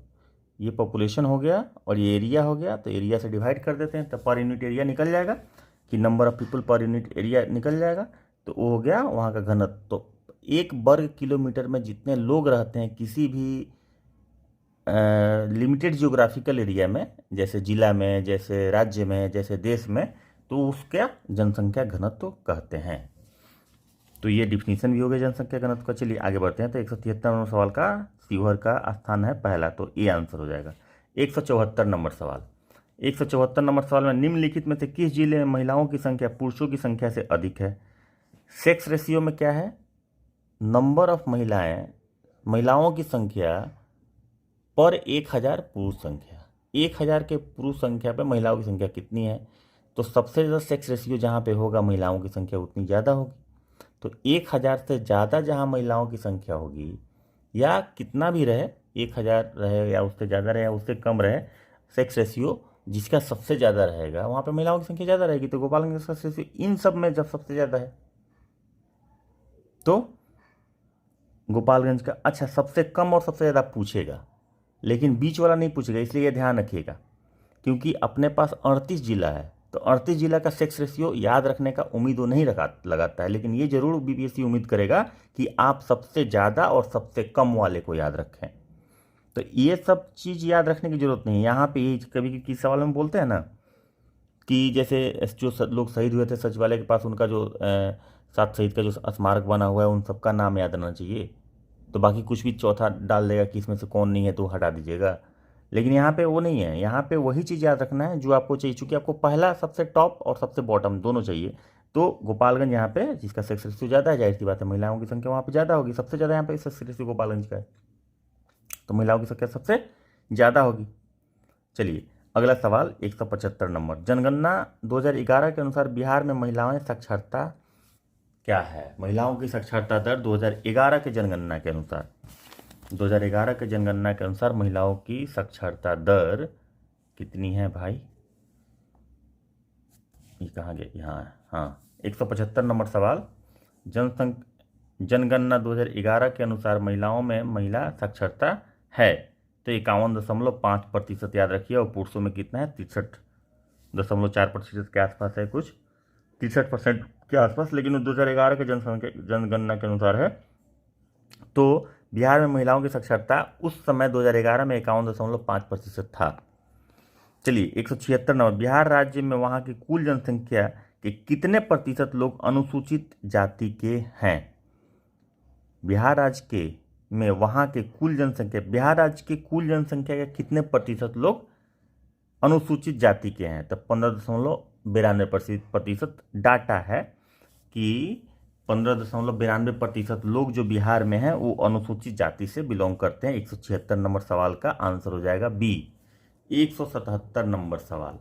ये पॉपुलेशन हो गया और ये एरिया हो गया, तो एरिया से डिवाइड कर देते हैं, तो पर यूनिट एरिया निकल जाएगा कि number of people per unit area निकल जाएगा, तो वो हो गया वहाँ का घनत्व। तो एक वर्ग किलोमीटर में जितने लोग रहते हैं किसी भी लिमिटेड जियोग्राफिकल एरिया में, जैसे जिला में, जैसे राज्य में, जैसे देश में, तो उसका जनसंख्या घनत्व कहते हैं। तो ये डिफिनीशन भी हो गया जनसंख्या घनत्व का। चलिए आगे बढ़ते हैं। तो 173 नंबर सवाल का शिवहर का स्थान है पहला, तो ये आंसर हो जाएगा। 174 नंबर सवाल, 174 नंबर सवाल में निम्नलिखित में से किस जिले में महिलाओं की संख्या पुरुषों की संख्या से अधिक है? सेक्स रेशियो में क्या है? नंबर ऑफ महिलाओं की संख्या पर 1000 पुरुष संख्या, 1000 के पुरुष संख्या पर महिलाओं की संख्या कितनी है? तो सबसे ज़्यादा सेक्स रेशियो जहाँ पे होगा महिलाओं की संख्या उतनी ज़्यादा होगी। तो 1000 से ज़्यादा जहाँ महिलाओं की संख्या होगी, या कितना भी रहे, 1000 रहे या उससे ज़्यादा रहे या उससे कम रहे, सेक्स रेशियो जिसका सबसे ज़्यादा रहेगा वहाँ पे महिलाओं की संख्या ज़्यादा रहेगी। तो गोपालगंज का सेक्स रेशियो इन सब में जब सबसे ज़्यादा है, तो गोपालगंज का। अच्छा, सबसे कम और सबसे ज़्यादा पूछेगा, लेकिन बीच वाला नहीं पूछेगा, इसलिए ये ध्यान रखिएगा, क्योंकि अपने पास 38 जिला है, तो 38 जिला का सेक्स रेशियो याद रखने का उम्मीद वो नहीं लगाता है, लेकिन ये जरूर बीपीएससी उम्मीद करेगा कि आप सबसे ज़्यादा और सबसे कम वाले को याद रखें। तो ये सब चीज़ याद रखने की जरूरत नहीं है। यहाँ पे ये कभी किस सवाल में बोलते हैं ना कि जैसे जो लोग शहीद हुए थे सचिवालय के पास, उनका जो 7 शहीद का जो स्मारक बना हुआ है, उन सबका नाम याद रहना चाहिए। तो बाकी कुछ भी चौथा डाल देगा कि इसमें से कौन नहीं है तो हटा दीजिएगा, लेकिन यहाँ पे वो नहीं है। यहाँ पे वही चीज़ याद रखना है जो आपको चाहिए, चूँकि आपको पहला सबसे टॉप और सबसे बॉटम दोनों चाहिए। तो गोपालगंज यहाँ पे जिसका सेक्स रेशियो ज़्यादा है, जाहिर सी बात है महिलाओं की संख्या वहाँ पे ज़्यादा होगी, सबसे ज़्यादा यहाँ पे सेक्स रेशियो गोपालगंज का है, तो महिलाओं की संख्या सबसे ज़्यादा होगी। चलिए अगला सवाल 175 नंबर। जनगणना 2011 के अनुसार बिहार में महिलाएं साक्षरता क्या है? महिलाओं की साक्षरता दर 2011 के जनगणना के अनुसार, 2011 के जनगणना के अनुसार महिलाओं की साक्षरता दर कितनी है भाई? ये कहाँ गया? यहाँ है, हाँ 175 नंबर सवाल। जनगणना 2011 के अनुसार महिलाओं में महिला साक्षरता है तो 51.5% याद रखिए, और पुरुषों में कितना है? 63.4% के आसपास है, कुछ 63% के आसपास, लेकिन 2011 के जनगणना के अनुसार है। तो बिहार में महिलाओं की साक्षरता उस समय 2011 में 51.5% था। चलिए 176 नंबर। बिहार राज्य में वहाँ की कुल जनसंख्या के कितने प्रतिशत लोग अनुसूचित जाति के हैं? बिहार राज्य के में वहाँ के कुल जनसंख्या, बिहार राज्य के कुल जनसंख्या के कितने प्रतिशत लोग अनुसूचित जाति के हैं? तो 15.92% डाटा है कि 15.92% लोग जो बिहार में हैं वो अनुसूचित जाति से बिलोंग करते हैं। 176 नंबर सवाल का आंसर हो जाएगा बी। 177 नंबर सवाल।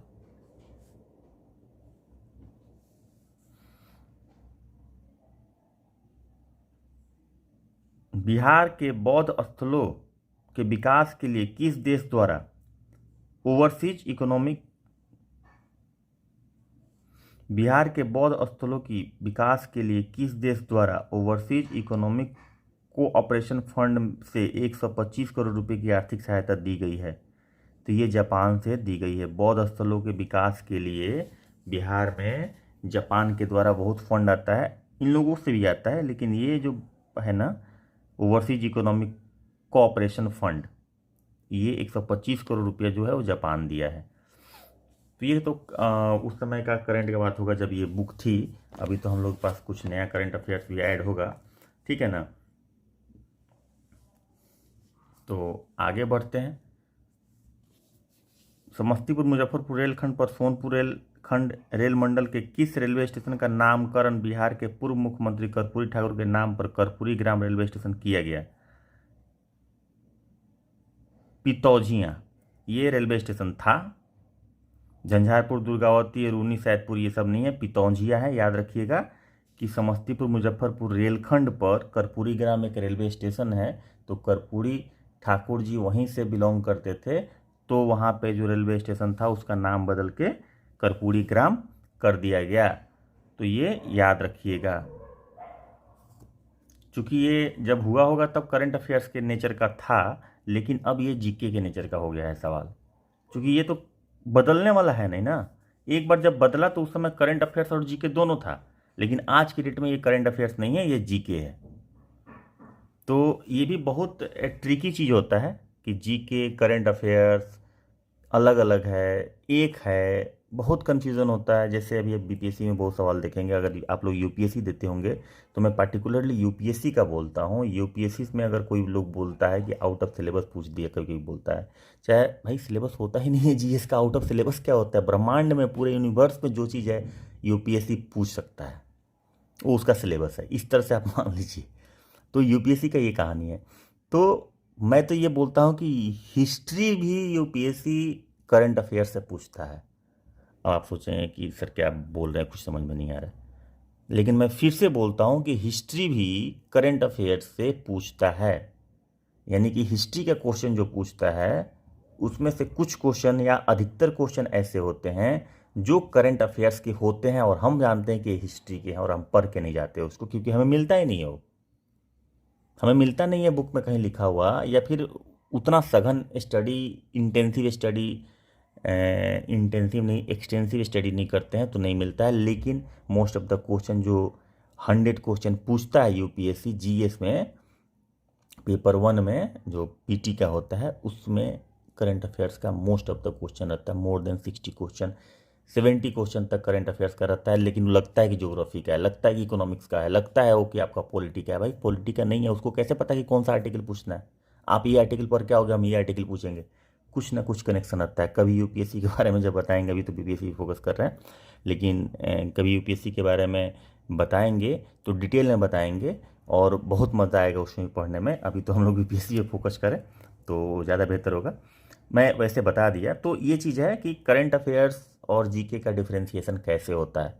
बिहार के बौद्ध स्थलों के विकास के लिए किस देश द्वारा ओवरसीज इकोनॉमिक, बिहार के बौद्ध स्थलों की विकास के लिए किस देश द्वारा ओवरसीज इकोनॉमिक कोऑपरेशन फंड से 125 करोड़ रुपए की आर्थिक सहायता दी गई है? तो ये जापान से दी गई है। बौद्ध स्थलों के विकास के लिए बिहार में जापान के द्वारा बहुत फंड आता है, इन लोगों से भी आता है, लेकिन ये जो है ना ओवरसीज इकोनॉमिक कोऑपरेशन फंड, ये 125 करोड़ रुपया जो है वो जापान दिया है। तो ये तो उस समय का करंट का बात होगा जब ये बुक थी। अभी तो हम लोग के पास कुछ नया करंट अफेयर्स भी ऐड होगा, ठीक है ना। तो आगे बढ़ते हैं। समस्तीपुर मुजफ्फरपुर रेलखंड पर सोनपुर रेलखंड रेल मंडल के किस रेलवे स्टेशन का नामकरण बिहार के पूर्व मुख्यमंत्री कर्पूरी ठाकुर के नाम पर कर्पूरी ग्राम रेलवे स्टेशन किया गया? पितौजिया ये रेलवे स्टेशन था। झंझारपुर, दुर्गावती, रूनी, सैदपुर ये सब नहीं है, पितौजिया है। याद रखिएगा कि समस्तीपुर मुजफ्फरपुर रेलखंड पर कर्पूरी ग्राम एक रेलवे स्टेशन है, तो कर्पूरी ठाकुर जी वहीं से बिलोंग करते थे, तो वहाँ पे जो रेलवे स्टेशन था उसका नाम बदल के कर्पूरी ग्राम कर दिया गया। तो ये याद रखिएगा। चूँकि ये जब हुआ होगा तब करंट अफेयर्स के नेचर का था, लेकिन अब ये जीके के नेचर का हो गया है सवाल, क्योंकि ये तो बदलने वाला है नहीं ना। एक बार जब बदला तो उस समय करंट अफेयर्स और जीके दोनों था, लेकिन आज की डेट में ये करंट अफेयर्स नहीं है, ये जीके है। तो ये भी बहुत ट्रिकी चीज़ होता है कि जीके करंट अफेयर्स अलग अलग है, एक है, बहुत कन्फ्यूज़न होता है। जैसे अभी बीपीएससी में बहुत सवाल देखेंगे, अगर आप लोग यूपीएससी देते होंगे तो मैं पार्टिकुलरली यूपीएससी का बोलता हूँ। यूपीएससी में अगर कोई लोग बोलता है कि आउट ऑफ सिलेबस पूछ दिया, कभी कभी बोलता है, चाहे भाई सिलेबस होता ही नहीं है जीएस का, आउट ऑफ सिलेबस क्या होता है? ब्रह्मांड में पूरे यूनिवर्स में जो चीज़ है यूपीएससी पूछ सकता है, वो उसका सिलेबस है, इस तरह से आप मान लीजिए। तो यूपीएससी का ये कहानी है। तो मैं तो ये बोलता हूँ कि हिस्ट्री भी यूपीएससी करंट अफेयर से पूछता है। अब आप सोचेंगे कि सर क्या बोल रहे हैं, कुछ समझ में नहीं आ रहा है, लेकिन मैं फिर से बोलता हूँ कि हिस्ट्री भी करंट अफेयर से पूछता है। यानी कि हिस्ट्री का क्वेश्चन जो पूछता है उसमें से कुछ क्वेश्चन या अधिकतर क्वेश्चन ऐसे होते हैं जो करंट अफेयर्स के होते हैं, और हम जानते हैं कि हिस्ट्री के हैं और हम पढ़ के नहीं जाते उसको, क्योंकि हमें मिलता ही नहीं है वो। हमें मिलता नहीं है बुक में कहीं लिखा हुआ, या फिर उतना सघन स्टडी, इंटेंसिव स्टडी, इंटेंसिव नहीं एक्सटेंसिव स्टडी नहीं करते हैं तो नहीं मिलता है। लेकिन मोस्ट ऑफ द क्वेश्चन जो 100 क्वेश्चन पूछता है यूपीएससी जीएस में, पेपर 1 में जो पीटी का होता है, उसमें करंट अफेयर्स का मोस्ट ऑफ द क्वेश्चन रहता है। मोर देन 60 क्वेश्चन, 70 क्वेश्चन तक करंट अफेयर्स का रहता है। लेकिन लगता है कि ज्योग्राफी का है, लगता है कि इकोनॉमिक्स का है, लगता है वो कि आपका पॉलिटी का है। भाई पॉलिटी का नहीं है, उसको कैसे पता कि कौन सा आर्टिकल पूछना है। आप ये आर्टिकल पर क्या हो गया, हम ये आर्टिकल पूछेंगे, कुछ ना कुछ कनेक्शन आता है। कभी यूपीएससी के बारे में जब बताएंगे, अभी तो बीपीएससी फोकस कर रहे हैं, लेकिन कभी यूपीएससी के बारे में बताएंगे तो डिटेल में बताएंगे और बहुत मज़ा आएगा उसमें पढ़ने में। अभी तो हम लोग यूपीएससी पे फोकस करें तो ज़्यादा बेहतर होगा। मैं वैसे बता दिया, तो ये चीज़ है कि करंट अफेयर्स और जीके का डिफरेंशिएशन कैसे होता है,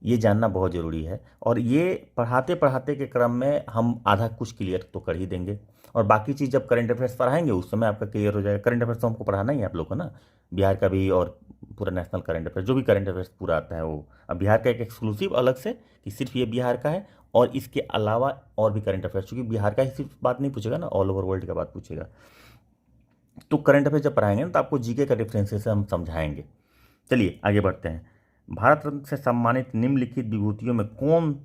ये जानना बहुत ज़रूरी है। और ये पढ़ाते पढ़ाते के क्रम में हम आधा कुछ क्लियर तो कर ही देंगे, और बाकी चीज़ जब करंट अफेयर्स पढ़ाएंगे उस समय आपका क्लियर हो जाएगा। करंट अफेयर्स तो हमको पढ़ाना ही है आप लोग को ना, बिहार का भी और पूरा नेशनल करंट अफेयर्स, जो भी करंट अफेयर्स पूरा आता है वो। अब बिहार का एक एक्सक्लूसिव अलग से कि सिर्फ ये बिहार का है, और इसके अलावा और भी करंट अफेयर्स, क्योंकि बिहार का ही सिर्फ बात नहीं पूछेगा ना, ऑल ओवर वर्ल्ड का बात पूछेगा। तो करंट अफेयर्स जब पढ़ाएंगे ना तो आपको जीके का डिफरेंशिएशन हम समझाएंगे। चलिए आगे बढ़ते हैं। भारत रत्न से सम्मानित निम्नलिखित विभूतियों में कौन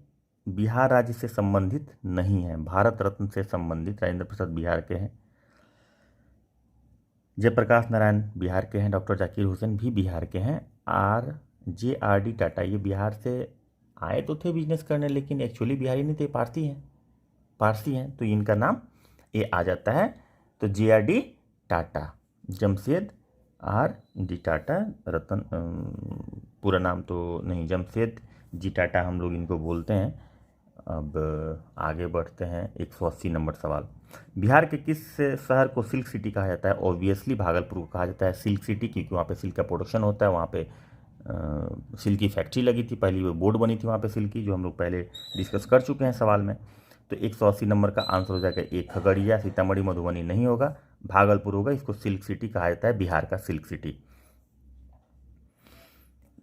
बिहार राज्य से संबंधित नहीं है। भारत रत्न से संबंधित राजेंद्र प्रसाद बिहार के हैं, जयप्रकाश नारायण बिहार के हैं, डॉक्टर जाकिर हुसैन भी बिहार के हैं, RJ टाटा ये बिहार से आए तो थे बिजनेस करने, लेकिन एक्चुअली बिहारी नहीं थे, पारसी हैं, तो इनका नाम ये आ जाता है। तो JRD टाटा, जमशेद RD टाटा, रतन पूरा नाम तो नहीं, जमशेद जी टाटा हम लोग इनको बोलते हैं। अब आगे बढ़ते हैं। 180 नंबर सवाल, बिहार के किस शहर को सिल्क सिटी कहा जाता है। ऑब्वियसली भागलपुर को कहा जाता है सिल्क सिटी, क्योंकि वहाँ पे सिल्क का प्रोडक्शन होता है, वहाँ पे सिल्क की फैक्ट्री लगी थी, पहली वो बोर्ड बनी थी वहाँ पे सिल्क की, जो हम लोग पहले डिस्कस कर चुके हैं सवाल में। तो 180 नंबर का आंसर हो जाएगा एक, खगड़िया, सीतामढ़ी, मधुबनी नहीं होगा, भागलपुर होगा। इसको सिल्क सिटी कहा जाता है, बिहार का सिल्क सिटी।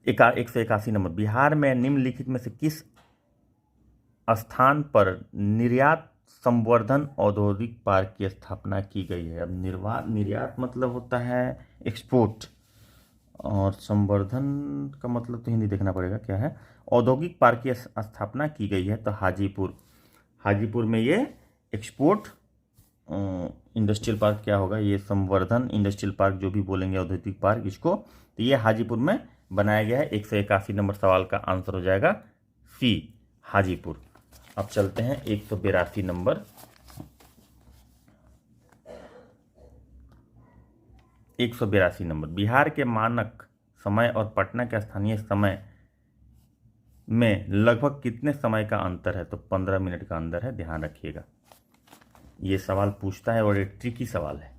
181 नंबर, बिहार में निम्नलिखित में से किस स्थान पर निर्यात संवर्धन औद्योगिक पार्क की स्थापना की गई है। अब निर्यात मतलब होता है एक्सपोर्ट, और संवर्धन का मतलब तो हिंदी देखना पड़ेगा क्या है। औद्योगिक पार्क की स्थापना की गई है तो हाजीपुर में ये एक्सपोर्ट इंडस्ट्रियल पार्क क्या होगा, ये संवर्धन इंडस्ट्रियल पार्क जो भी बोलेंगे औद्योगिक पार्क इसको, तो ये हाजीपुर में बनाया गया है। 181 नंबर सवाल का आंसर हो जाएगा C, हाजीपुर। अब चलते हैं 182 नंबर। 182 नंबर, बिहार के मानक समय और पटना के स्थानीय समय में लगभग कितने समय का अंतर है। तो 15 मिनट का अंतर है, ध्यान रखिएगा। ये सवाल पूछता है और ये ट्रिकी सवाल है,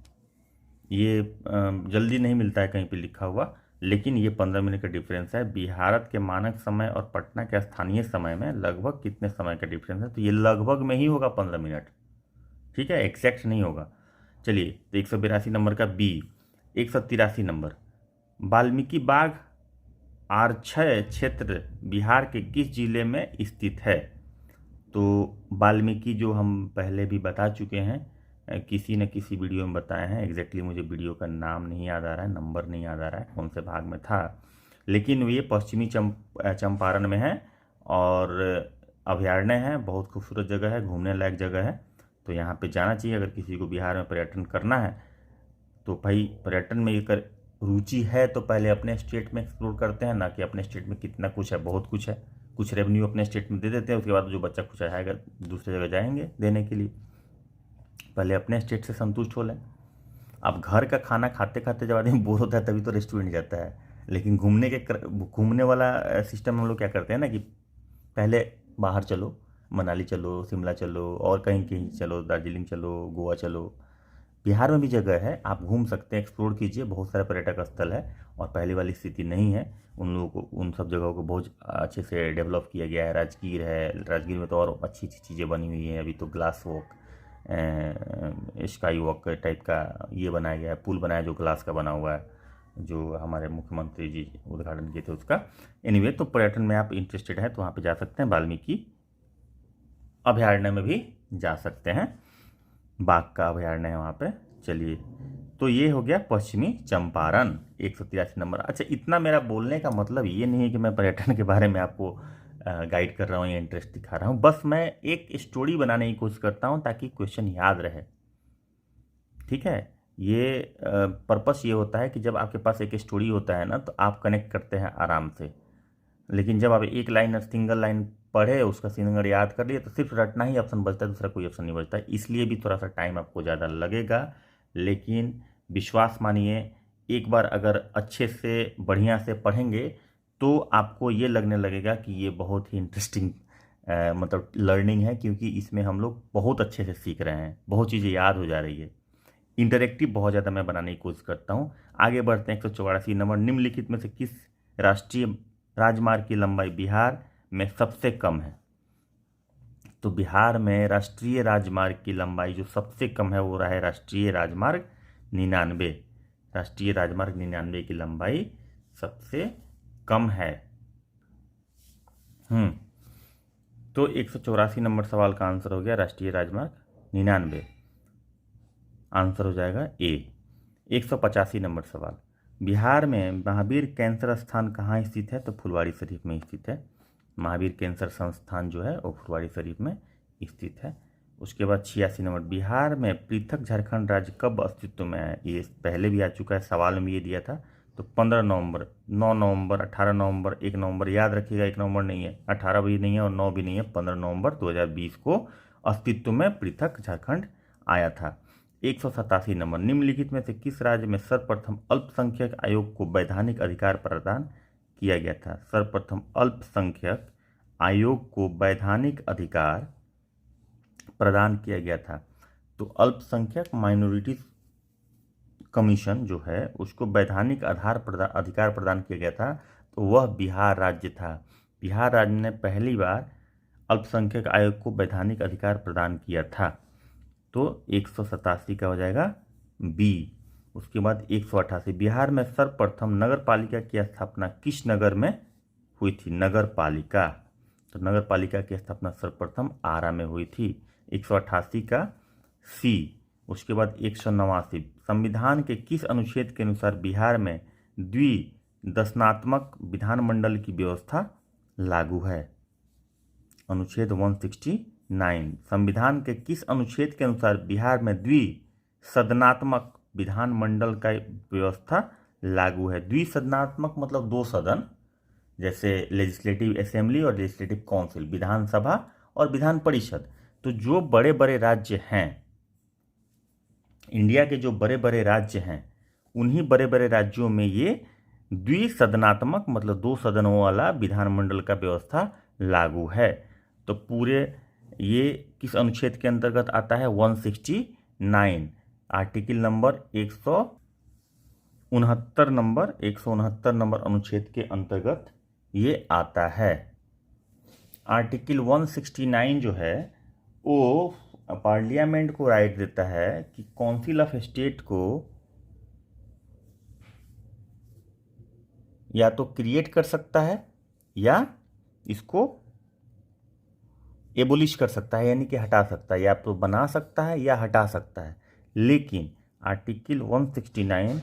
ये जल्दी नहीं मिलता है कहीं पे लिखा हुआ, लेकिन ये 15 मिनट का डिफरेंस है। बिहार के मानक समय और पटना के स्थानीय समय में लगभग कितने समय का डिफरेंस है, तो ये लगभग में ही होगा 15 मिनट, ठीक है, एग्जैक्ट नहीं होगा। चलिए, तो 182 नंबर का B। 183 नंबर, वाल्मीकि बाग आरक्षय क्षेत्र बिहार के किस जिले में स्थित है। तो वाल्मीकि जो हम पहले भी बता चुके हैं, किसी न किसी वीडियो में बताए हैं, एग्जैक्टली मुझे वीडियो का नाम नहीं याद आ रहा है, नंबर नहीं याद आ रहा है कौन से भाग में था, लेकिन ये पश्चिमी चंपारण में है और अभयारण्य है, बहुत खूबसूरत जगह है, घूमने लायक जगह है। तो यहाँ पे जाना चाहिए अगर किसी को बिहार में पर्यटन करना है। तो भाई पर्यटन में ये रुचि है तो पहले अपने स्टेट में एक्सप्लोर करते हैं, ना कि अपने स्टेट में कितना कुछ है, बहुत कुछ है, कुछ रेवेन्यू अपने स्टेट में दे देते हैं, उसके बाद जो बच्चा कुछ आएगा दूसरी जगह जाएंगे देने के लिए। पहले अपने स्टेट से संतुष्ट हो लें। अब घर का खाना खाते खाते जब आदमी बोर होता है तभी तो रेस्टोरेंट जाता है, लेकिन घूमने वाला सिस्टम हम लोग क्या करते हैं ना कि पहले बाहर चलो, मनाली चलो, शिमला चलो, और कहीं कहीं चलो, दार्जिलिंग चलो, गोवा चलो। बिहार में भी जगह है, आप घूम सकते हैं, एक्सप्लोर कीजिए, बहुत सारे पर्यटक स्थल है, और पहले वाली स्थिति नहीं है। उन लोगों को, उन सब जगहों को बहुत अच्छे से डेवलप किया गया है। राजगीर है, राजगीर में तो और अच्छी अच्छी चीज़ें बनी हुई हैं। अभी तो glass walk, sky walk type का ये बनाया गया है, पुल बनाया जो ग्लास का बना हुआ है, जो हमारे मुख्यमंत्री जी उद्घाटन किए थे उसका। एनीवे, तो पर्यटन में आप इंटरेस्टेड हैं तो वहाँ पे जा सकते हैं, वाल्मीकि अभयारण्य में भी जा सकते हैं। बाघ का अभयारण्य है वहाँ पे। चलिए, तो ये हो गया पश्चिमी चंपारण 183 नंबर। अच्छा, इतना मेरा बोलने का मतलब ये नहीं है कि मैं पर्यटन के बारे में आपको गाइड कर रहा हूँ या इंटरेस्ट दिखा रहा हूँ, बस मैं एक स्टोरी बनाने की कोशिश करता हूँ ताकि क्वेश्चन याद रहे। ठीक है, ये पर्पस ये होता है कि जब आपके पास एक स्टोरी होता है ना तो आप कनेक्ट करते हैं आराम से। लेकिन जब आप एक लाइन सिंगल लाइन पढ़े, उसका सिंगल याद कर लिए, तो सिर्फ रटना ही ऑप्शन बचता है, दूसरा कोई ऑप्शन नहीं बचता। इसलिए भी थोड़ा सा टाइम आपको ज़्यादा लगेगा, लेकिन विश्वास मानिए, एक बार अगर अच्छे से बढ़िया से पढ़ेंगे तो आपको ये लगने लगेगा कि ये बहुत ही इंटरेस्टिंग मतलब लर्निंग है, क्योंकि इसमें हम लोग बहुत अच्छे से सीख रहे हैं, बहुत चीज़ें याद हो जा रही है। इंटरेक्टिव बहुत ज़्यादा मैं बनाने की कोशिश करता हूँ। आगे बढ़ते हैं। 184 नंबर, निम्नलिखित में से किस राष्ट्रीय राजमार्ग की लंबाई बिहार में सबसे कम है? तो बिहार में राष्ट्रीय राजमार्ग की लंबाई जो सबसे कम है वो रहा है राष्ट्रीय राजमार्ग 99। राष्ट्रीय राजमार्ग 99 की लंबाई सबसे कम है। तो 184 नंबर सवाल का आंसर हो गया राष्ट्रीय राजमार्ग 99। आंसर हो जाएगा ए। 185 नंबर सवाल, बिहार में महावीर कैंसर स्थान कहाँ स्थित है? तो फुलवाड़ी शरीफ में स्थित है। महावीर कैंसर संस्थान जो है वो फुलवाड़ी शरीफ में स्थित है। उसके बाद 86 नंबर, बिहार में पृथक झारखंड राज्य कब अस्तित्व में है? ये पहले भी आ चुका है, सवाल में ये दिया था। तो 15 नवंबर, 9 नवंबर, 18 नवंबर, 1 नवंबर, याद रखिएगा 1 नवंबर नहीं है, 18 भी नहीं है और 9 भी नहीं है, 15 नवंबर 2020 को अस्तित्व में पृथक झारखंड आया था। 187 नंबर, निम्नलिखित में से किस राज्य में सर्वप्रथम अल्पसंख्यक आयोग को वैधानिक अधिकार प्रदान किया गया था? सर्वप्रथम अल्पसंख्यक आयोग को वैधानिक अधिकार प्रदान किया गया था। तो अल्पसंख्यक माइनॉरिटी कमीशन जो है उसको वैधानिक अधिकार प्रदान किया गया था, तो वह बिहार राज्य था। बिहार राज्य ने पहली बार अल्पसंख्यक आयोग को वैधानिक अधिकार प्रदान किया था। तो 187 का हो जाएगा बी। उसके बाद 188, बिहार में सर्वप्रथम नगर पालिका की स्थापना किस नगर में हुई थी? नगर पालिका, तो नगर पालिका की स्थापना सर्वप्रथम आरा में हुई थी। 188 का सी। उसके बाद 189, संविधान के किस अनुच्छेद के अनुसार बिहार में द्विदशनात्मक विधानमंडल की व्यवस्था लागू है? अनुच्छेद 169, संविधान के किस अनुच्छेद के अनुसार बिहार में द्विसदनात्मक विधानमंडल का व्यवस्था लागू है? द्विसदनात्मक मतलब 2 सदन, जैसे लेजिस्लेटिव असेंबली और लेजिस्लेटिव काउंसिल, विधानसभा और विधान परिषद। तो जो बड़े बड़े राज्य हैं, इंडिया के जो बड़े बड़े राज्य हैं, उन्हीं बड़े बड़े राज्यों में ये द्विसदनात्मक मतलब 2 सदनों वाला विधानमंडल का व्यवस्था लागू है। तो पूरे ये किस अनुच्छेद के अंतर्गत आता है? 169, आर्टिकल नंबर 169 नंबर अनुच्छेद के अंतर्गत ये आता है। आर्टिकल 169 जो है वो पार्लियामेंट को राइट देता है कि काउंसिल ऑफ स्टेट को या तो क्रिएट कर सकता है या इसको एबोलिश कर सकता है, यानी कि हटा सकता है, या तो बना सकता है या हटा सकता है। लेकिन आर्टिकल 169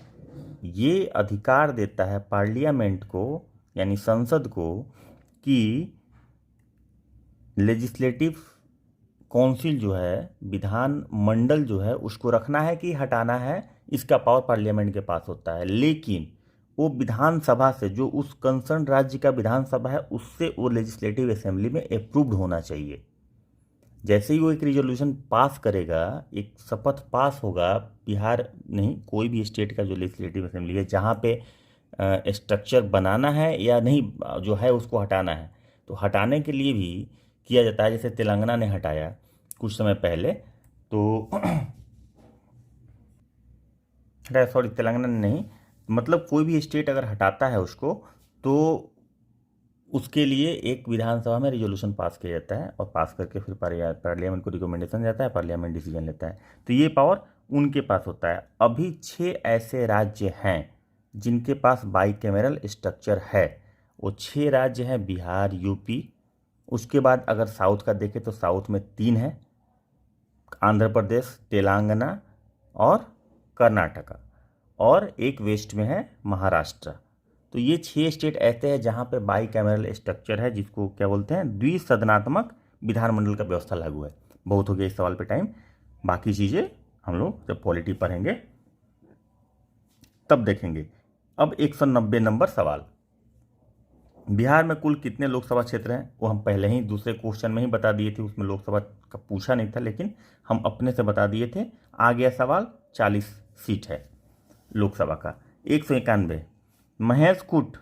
ये अधिकार देता है पार्लियामेंट को, यानी संसद को, कि लेजिस्लेटिव काउंसिल जो है, विधान मंडल जो है, उसको रखना है कि हटाना है, इसका पावर पार्लियामेंट के पास होता है। लेकिन वो विधानसभा से, जो उस कंसर्न राज्य का विधानसभा है, उससे वो लेजिस्लेटिव असेंबली में अप्रूव्ड होना चाहिए। जैसे ही वो एक रिजोल्यूशन पास करेगा, एक शपथ पास होगा, बिहार नहीं कोई भी स्टेट का जो लेजिस्लेटिव असेंबली है, जहाँ पे स्ट्रक्चर बनाना है या नहीं जो है उसको हटाना है, तो हटाने के लिए भी किया जाता है। जैसे तेलंगाना ने हटाया कुछ समय पहले, तो सॉरी तेलंगाना ने नहीं, मतलब कोई भी स्टेट अगर हटाता है उसको, तो उसके लिए एक विधानसभा में रिजोल्यूशन पास किया जाता है और पास करके फिर पार्लियामेंट को रिकमेंडेशन जाता है, पार्लियामेंट डिसीजन लेता है। तो ये पावर उनके पास होता है। अभी 6 ऐसे राज्य हैं जिनके पास बाईकैमरल स्ट्रक्चर है। वो 6 राज्य हैं बिहार, यूपी। उसके बाद अगर साउथ का देखें तो साउथ में 3 है, आंध्र प्रदेश, तेलंगाना और कर्नाटका, और एक वेस्ट में है महाराष्ट्र। तो ये 6 स्टेट ऐसे हैं जहाँ पे बाई कैमरल स्ट्रक्चर है, जिसको क्या बोलते हैं, द्विसदनात्मक विधानमंडल का व्यवस्था लागू है। बहुत हो गया इस सवाल पे टाइम, बाकी चीज़ें हम लोग जब पॉलिटी पढ़ेंगे तब देखेंगे। अब 190 नंबर सवाल, बिहार में कुल कितने लोकसभा क्षेत्र हैं? वो हम पहले ही दूसरे क्वेश्चन में ही बता दिए थे, उसमें लोकसभा का पूछा नहीं था, लेकिन हम अपने से बता दिए थे। आ गया सवाल, 40 सीट है लोकसभा का। 191, महेशकूट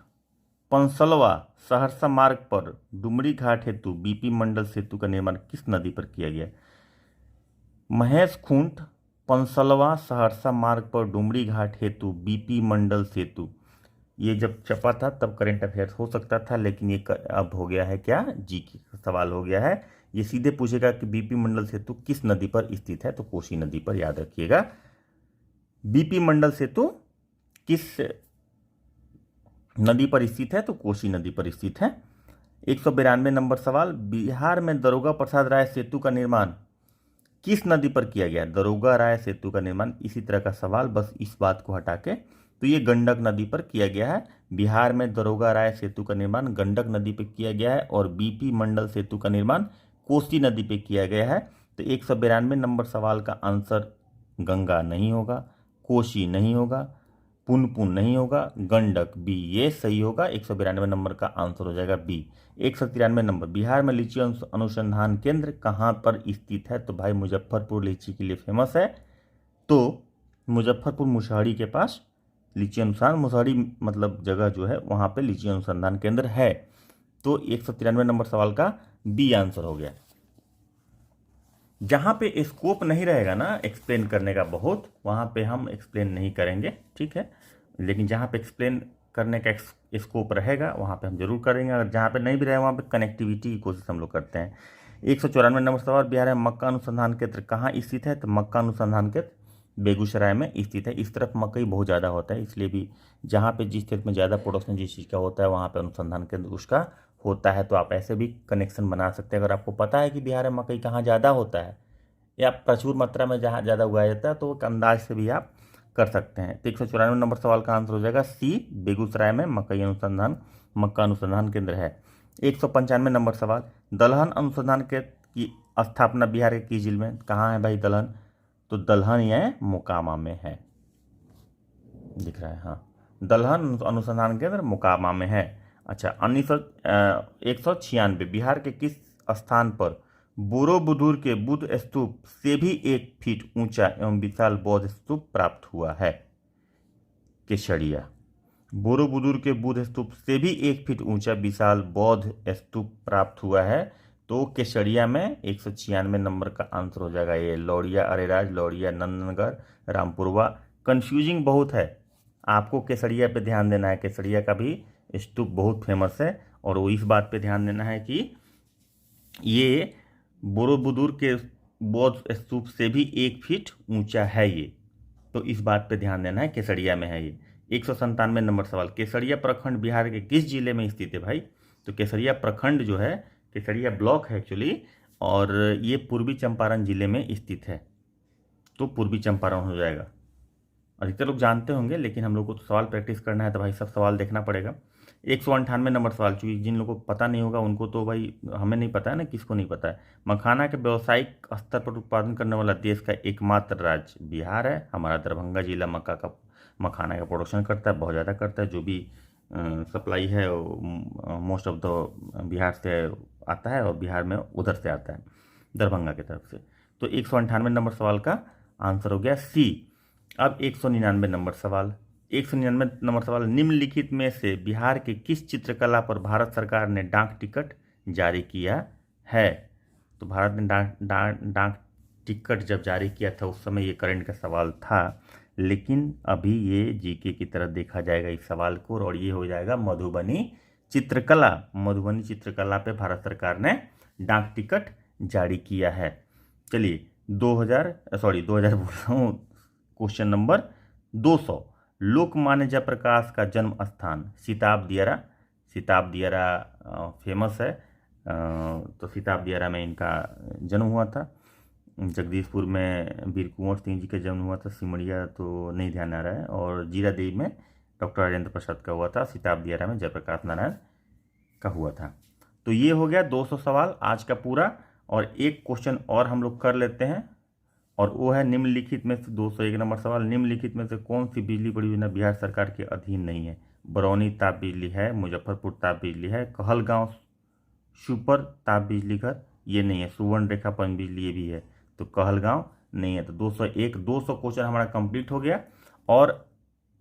पंसलवा सहरसा मार्ग पर डुमरी घाट हेतु बीपी मंडल सेतु का निर्माण किस नदी पर किया गया? महेशखूंट पंसलवा सहरसा मार्ग पर डुमरी घाट हेतु बीपी मंडल सेतु, ये जब छपा था तब करेंट अफेयर्स हो सकता था, लेकिन ये अब हो गया है क्या, जी की सवाल हो गया है। ये सीधे पूछेगा कि बीपी मंडल सेतु किस नदी पर स्थित है, तो कोसी नदी पर, याद रखिएगा। बीपी मंडल सेतु किस नदी पर स्थित है, तो कोसी नदी पर स्थित है। 192 नंबर सवाल, बिहार में दरोगा प्रसाद राय सेतु का निर्माण किस नदी पर किया गया? दरोगा राय सेतु का निर्माण, इसी तरह का सवाल, बस इस बात को हटा के, तो ये गंडक नदी पर किया गया है। बिहार में दरोगा राय सेतु का निर्माण गंडक नदी पर किया गया है, और बीपी मंडल सेतु का निर्माण कोसी नदी पर किया गया है। तो 192 नंबर सवाल का आंसर गंगा नहीं होगा, कोसी नहीं होगा, पुनपुन नहीं होगा, गंडक, बी, ये सही होगा। 192 नंबर का आंसर हो जाएगा बी। 193 नंबर, बिहार में लीची अनुसंधान केंद्र कहाँ पर स्थित है? तो भाई मुजफ्फरपुर लीची के लिए फेमस है, तो मुजफ्फरपुर मुसहरी के पास लीची अनुसंधान, मुसहरी मतलब जगह जो है वहाँ पे लीची अनुसंधान केंद्र है। तो 193 नंबर सवाल का बी आंसर हो गया। जहाँ पे स्कोप नहीं रहेगा ना एक्सप्लेन करने का बहुत, वहाँ पे हम एक्सप्लेन नहीं करेंगे, ठीक है, लेकिन जहाँ पे एक्सप्लेन करने का स्कोप रहेगा वहाँ पे हम जरूर करेंगे। अगर जहाँ पे नहीं भी रहे वहाँ पे कनेक्टिविटी की कोशिश हम लोग करते हैं। 194 नंबर सवाल, बिहार में मक्का अनुसंधान केंद्र कहाँ स्थित है? तो मक्का अनुसंधान केंद्र बेगूसराय में स्थित है। इस तरफ मकई बहुत ज़्यादा होता है, इसलिए भी जहाँ पे जिस क्षेत्र में ज़्यादा प्रोडक्शन जिस चीज़ का होता है वहाँ पे अनुसंधान केंद्र उसका होता है। तो आप ऐसे भी कनेक्शन बना सकते हैं। अगर आपको पता है कि बिहार में मकई कहाँ ज़्यादा होता है या प्रचुर मात्रा में जहाँ ज़्यादा उगाया जाता है, तो एक अंदाज से भी आप कर सकते हैं। तो 194 नंबर सवाल का आंसर हो जाएगा सी, बेगूसराय में मक्का अनुसंधान केंद्र है। 195 नंबर सवाल, दलहन अनुसंधान केंद्र की स्थापना बिहार के किस जिले में? कहाँ है भाई दलहन? तो दलहन यह मोकामा में है, दिख रहा है, हाँ, दलहन अनुसंधान केंद्र मोकामा में है। अच्छा, 196, बिहार के किस स्थान पर बोरोबुदुर के बुद्ध स्तूप से भी 1 फीट ऊंचा एवं विशाल बौद्ध स्तूप प्राप्त हुआ है? केसरिया, बोरोबुदुर के बुद्ध स्तूप से भी 1 फीट ऊंचा विशाल बौद्ध स्तूप प्राप्त हुआ है, तो केसरिया में। 196 नंबर का आंसर हो जाएगा ये, लौरिया अरेराज, लौरिया नंदनगढ़, रामपुरवा। कंफ्यूजिंग बहुत है, आपको केसरिया पे ध्यान देना है, केसरिया का भी स्तूप बहुत फेमस है, और वो इस बात पे ध्यान देना है कि ये बोरोबुदुर के बौद्ध स्तूप से भी 1 फीट ऊंचा है ये, तो इस बात पे ध्यान देना है, केसरिया में है ये। 197 नंबर सवाल, केसरिया प्रखंड बिहार के किस जिले में स्थित है भाई? तो केसरिया प्रखंड जो है, केसरिया ब्लॉक है एक्चुअली, और ये पूर्वी चंपारण जिले में स्थित है, तो पूर्वी चंपारण हो जाएगा। अधिकतर लोग जानते होंगे, लेकिन हम लोग को तो सवाल प्रैक्टिस करना है, तो भाई सब सवाल देखना पड़ेगा। 198 नंबर सवाल, चूँकि जिन लोगों को पता नहीं होगा उनको तो भाई, हमें नहीं पता है ना, किसको नहीं पता है। मखाना के व्यावसायिक स्तर पर उत्पादन करने वाला देश का एकमात्र राज्य बिहार है। हमारा दरभंगा जिला मखाना का प्रोडक्शन करता है, बहुत ज़्यादा करता है। जो भी सप्लाई है मोस्ट ऑफ द बिहार से आता है, और बिहार में उधर से आता है, दरभंगा की तरफ से। तो 198 नंबर सवाल का आंसर हो गया सी। अब 199 नंबर सवाल, 199 नंबर सवाल, निम्नलिखित में से बिहार के किस चित्रकला पर भारत सरकार ने डाक टिकट जारी किया है? तो भारत ने डाक टिकट जब जारी किया था उस समय ये करंट का सवाल था, लेकिन अभी ये जीके की तरह देखा जाएगा इस सवाल को, और ये हो जाएगा मधुबनी चित्रकला। मधुबनी चित्रकला पे भारत सरकार ने डाक टिकट जारी किया है। चलिए 2000 बोल रहा हूँ, क्वेश्चन नंबर 200, लोकमान्य जयप्रकाश का जन्म स्थान? सिताब दियारा फेमस है, तो सिताब दियारा में इनका जन्म हुआ था। जगदीशपुर में वीर कुंवर सिंह जी का जन्म हुआ था। सिमरिया तो नहीं ध्यान आ रहा है। और जीरा देवी में डॉक्टर राजेंद्र प्रसाद का हुआ था। सीताब दियारा में जयप्रकाश नारायण का हुआ था। तो ये हो गया 200 सवाल आज का पूरा। और एक क्वेश्चन और हम लोग कर लेते हैं, और वो है निम्नलिखित में से 201 नंबर सवाल, निम्नलिखित में से कौन सी बिजली परियोजना बिहार सरकार के अधीन नहीं है? बरौनी ताप बिजली है, मुजफ्फरपुर ताप बिजली है, कहलगांव सुपर ताप बिजली घर ये नहीं है, सुवर्ण रेखा पन बिजली ये भी है, तो कहलगांव नहीं है। तो 200 क्वेश्चन हमारा कंप्लीट हो गया। और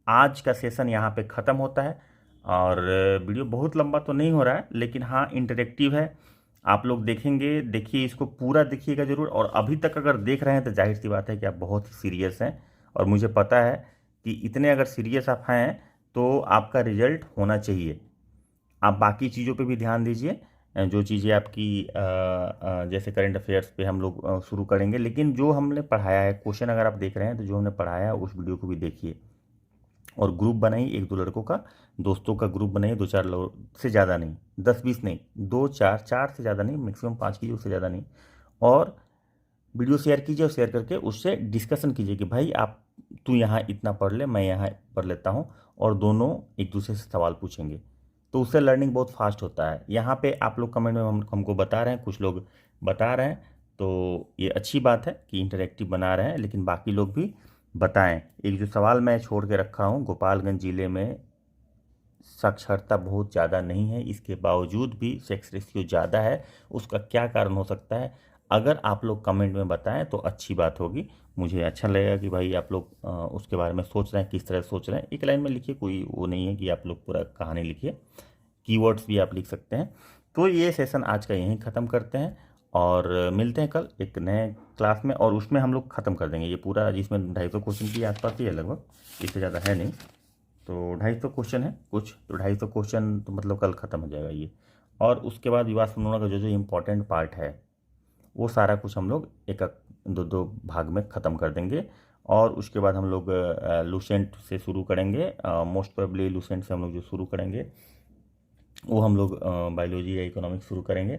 आज का सेशन यहाँ पे ख़त्म होता है। और वीडियो बहुत लंबा तो नहीं हो रहा है, लेकिन हाँ इंटरेक्टिव है। आप लोग देखेंगे, देखिए इसको पूरा देखिएगा ज़रूर। और अभी तक अगर देख रहे हैं तो जाहिर सी बात है कि आप बहुत ही सीरियस हैं। और मुझे पता है कि इतने अगर सीरियस आप हैं तो आपका रिजल्ट होना चाहिए। आप बाकी चीज़ों पे भी ध्यान दीजिए, जो चीज़ें आपकी जैसे करंट अफेयर्स पे हम लोग शुरू करेंगे। लेकिन जो हमने पढ़ाया है क्वेश्चन अगर आप देख रहे हैं तो जो हमने पढ़ाया है उस वीडियो को भी देखिए। और ग्रुप बनाइए, 1-2 लड़कों का, दोस्तों का ग्रुप बनाइए, 2-4 लोग से ज़्यादा नहीं, 10-20 नहीं, 2-4 से ज़्यादा नहीं, मैक्सिमम 5 कीजिए, उससे ज़्यादा नहीं। और वीडियो शेयर कीजिए और शेयर करके उससे डिस्कशन कीजिए कि भाई आप तू यहाँ इतना पढ़ ले, मैं यहाँ पढ़ लेता हूँ, और दोनों एक दूसरे से सवाल पूछेंगे। तो उससे लर्निंग बहुत फास्ट होता है। यहाँ पे आप लोग कमेंट में हमको बता रहे हैं, कुछ लोग बता रहे हैं, तो ये अच्छी बात है कि इंटरेक्टिव बना रहे हैं। लेकिन बाकी लोग भी बताएं। एक जो सवाल मैं छोड़ के रखा हूँ, गोपालगंज ज़िले में साक्षरता बहुत ज़्यादा नहीं है, इसके बावजूद भी सेक्स रेशियो ज़्यादा है, उसका क्या कारण हो सकता है? अगर आप लोग कमेंट में बताएं तो अच्छी बात होगी। मुझे अच्छा लगेगा कि भाई आप लोग उसके बारे में सोच रहे हैं, किस तरह सोच रहे हैं। एक लाइन में लिखिए, कोई वो नहीं है कि आप लोग पूरा कहानी लिखिए, कीवर्ड्स भी आप लिख सकते हैं। तो ये सेशन आज का यहीं ख़त्म करते हैं, और मिलते हैं कल एक नए क्लास में। और उसमें हम लोग ख़त्म कर देंगे ये पूरा, जिसमें 250 क्वेश्चन के आसपास ही है लगभग, इससे ज़्यादा है नहीं। तो 250 क्वेश्चन है कुछ, तो 250 क्वेश्चन तो मतलब कल ख़त्म हो जाएगा ये। और उसके बाद विवाह सुनना का जो इम्पोर्टेंट पार्ट है वो सारा कुछ हम लोग एक 2 भाग में ख़त्म कर देंगे। और उसके बाद हम लोग लूसेंट से शुरू करेंगे। मोस्ट प्रोबेबली लूसेंट से हम लोग जो शुरू करेंगे वो हम लोग बायोलॉजी या इकोनॉमिक्स शुरू करेंगे,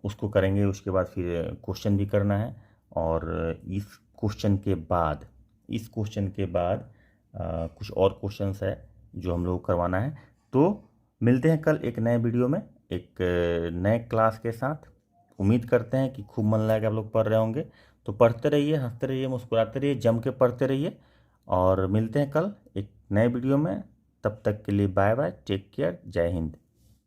उसको करेंगे। उसके बाद फिर क्वेश्चन भी करना है। और इस क्वेश्चन के बाद कुछ और क्वेश्चंस है जो हम लोग करवाना है। तो मिलते हैं कल एक नए वीडियो में, एक नए क्लास के साथ। उम्मीद करते हैं कि खूब मन लगा, आप लोग पढ़ रहे होंगे। तो पढ़ते रहिए, हंसते रहिए, मुस्कुराते रहिए, जम के पढ़ते रहिए। और मिलते हैं कल एक नए वीडियो में। तब तक के लिए बाय बाय, टेक केयर, जय हिंद।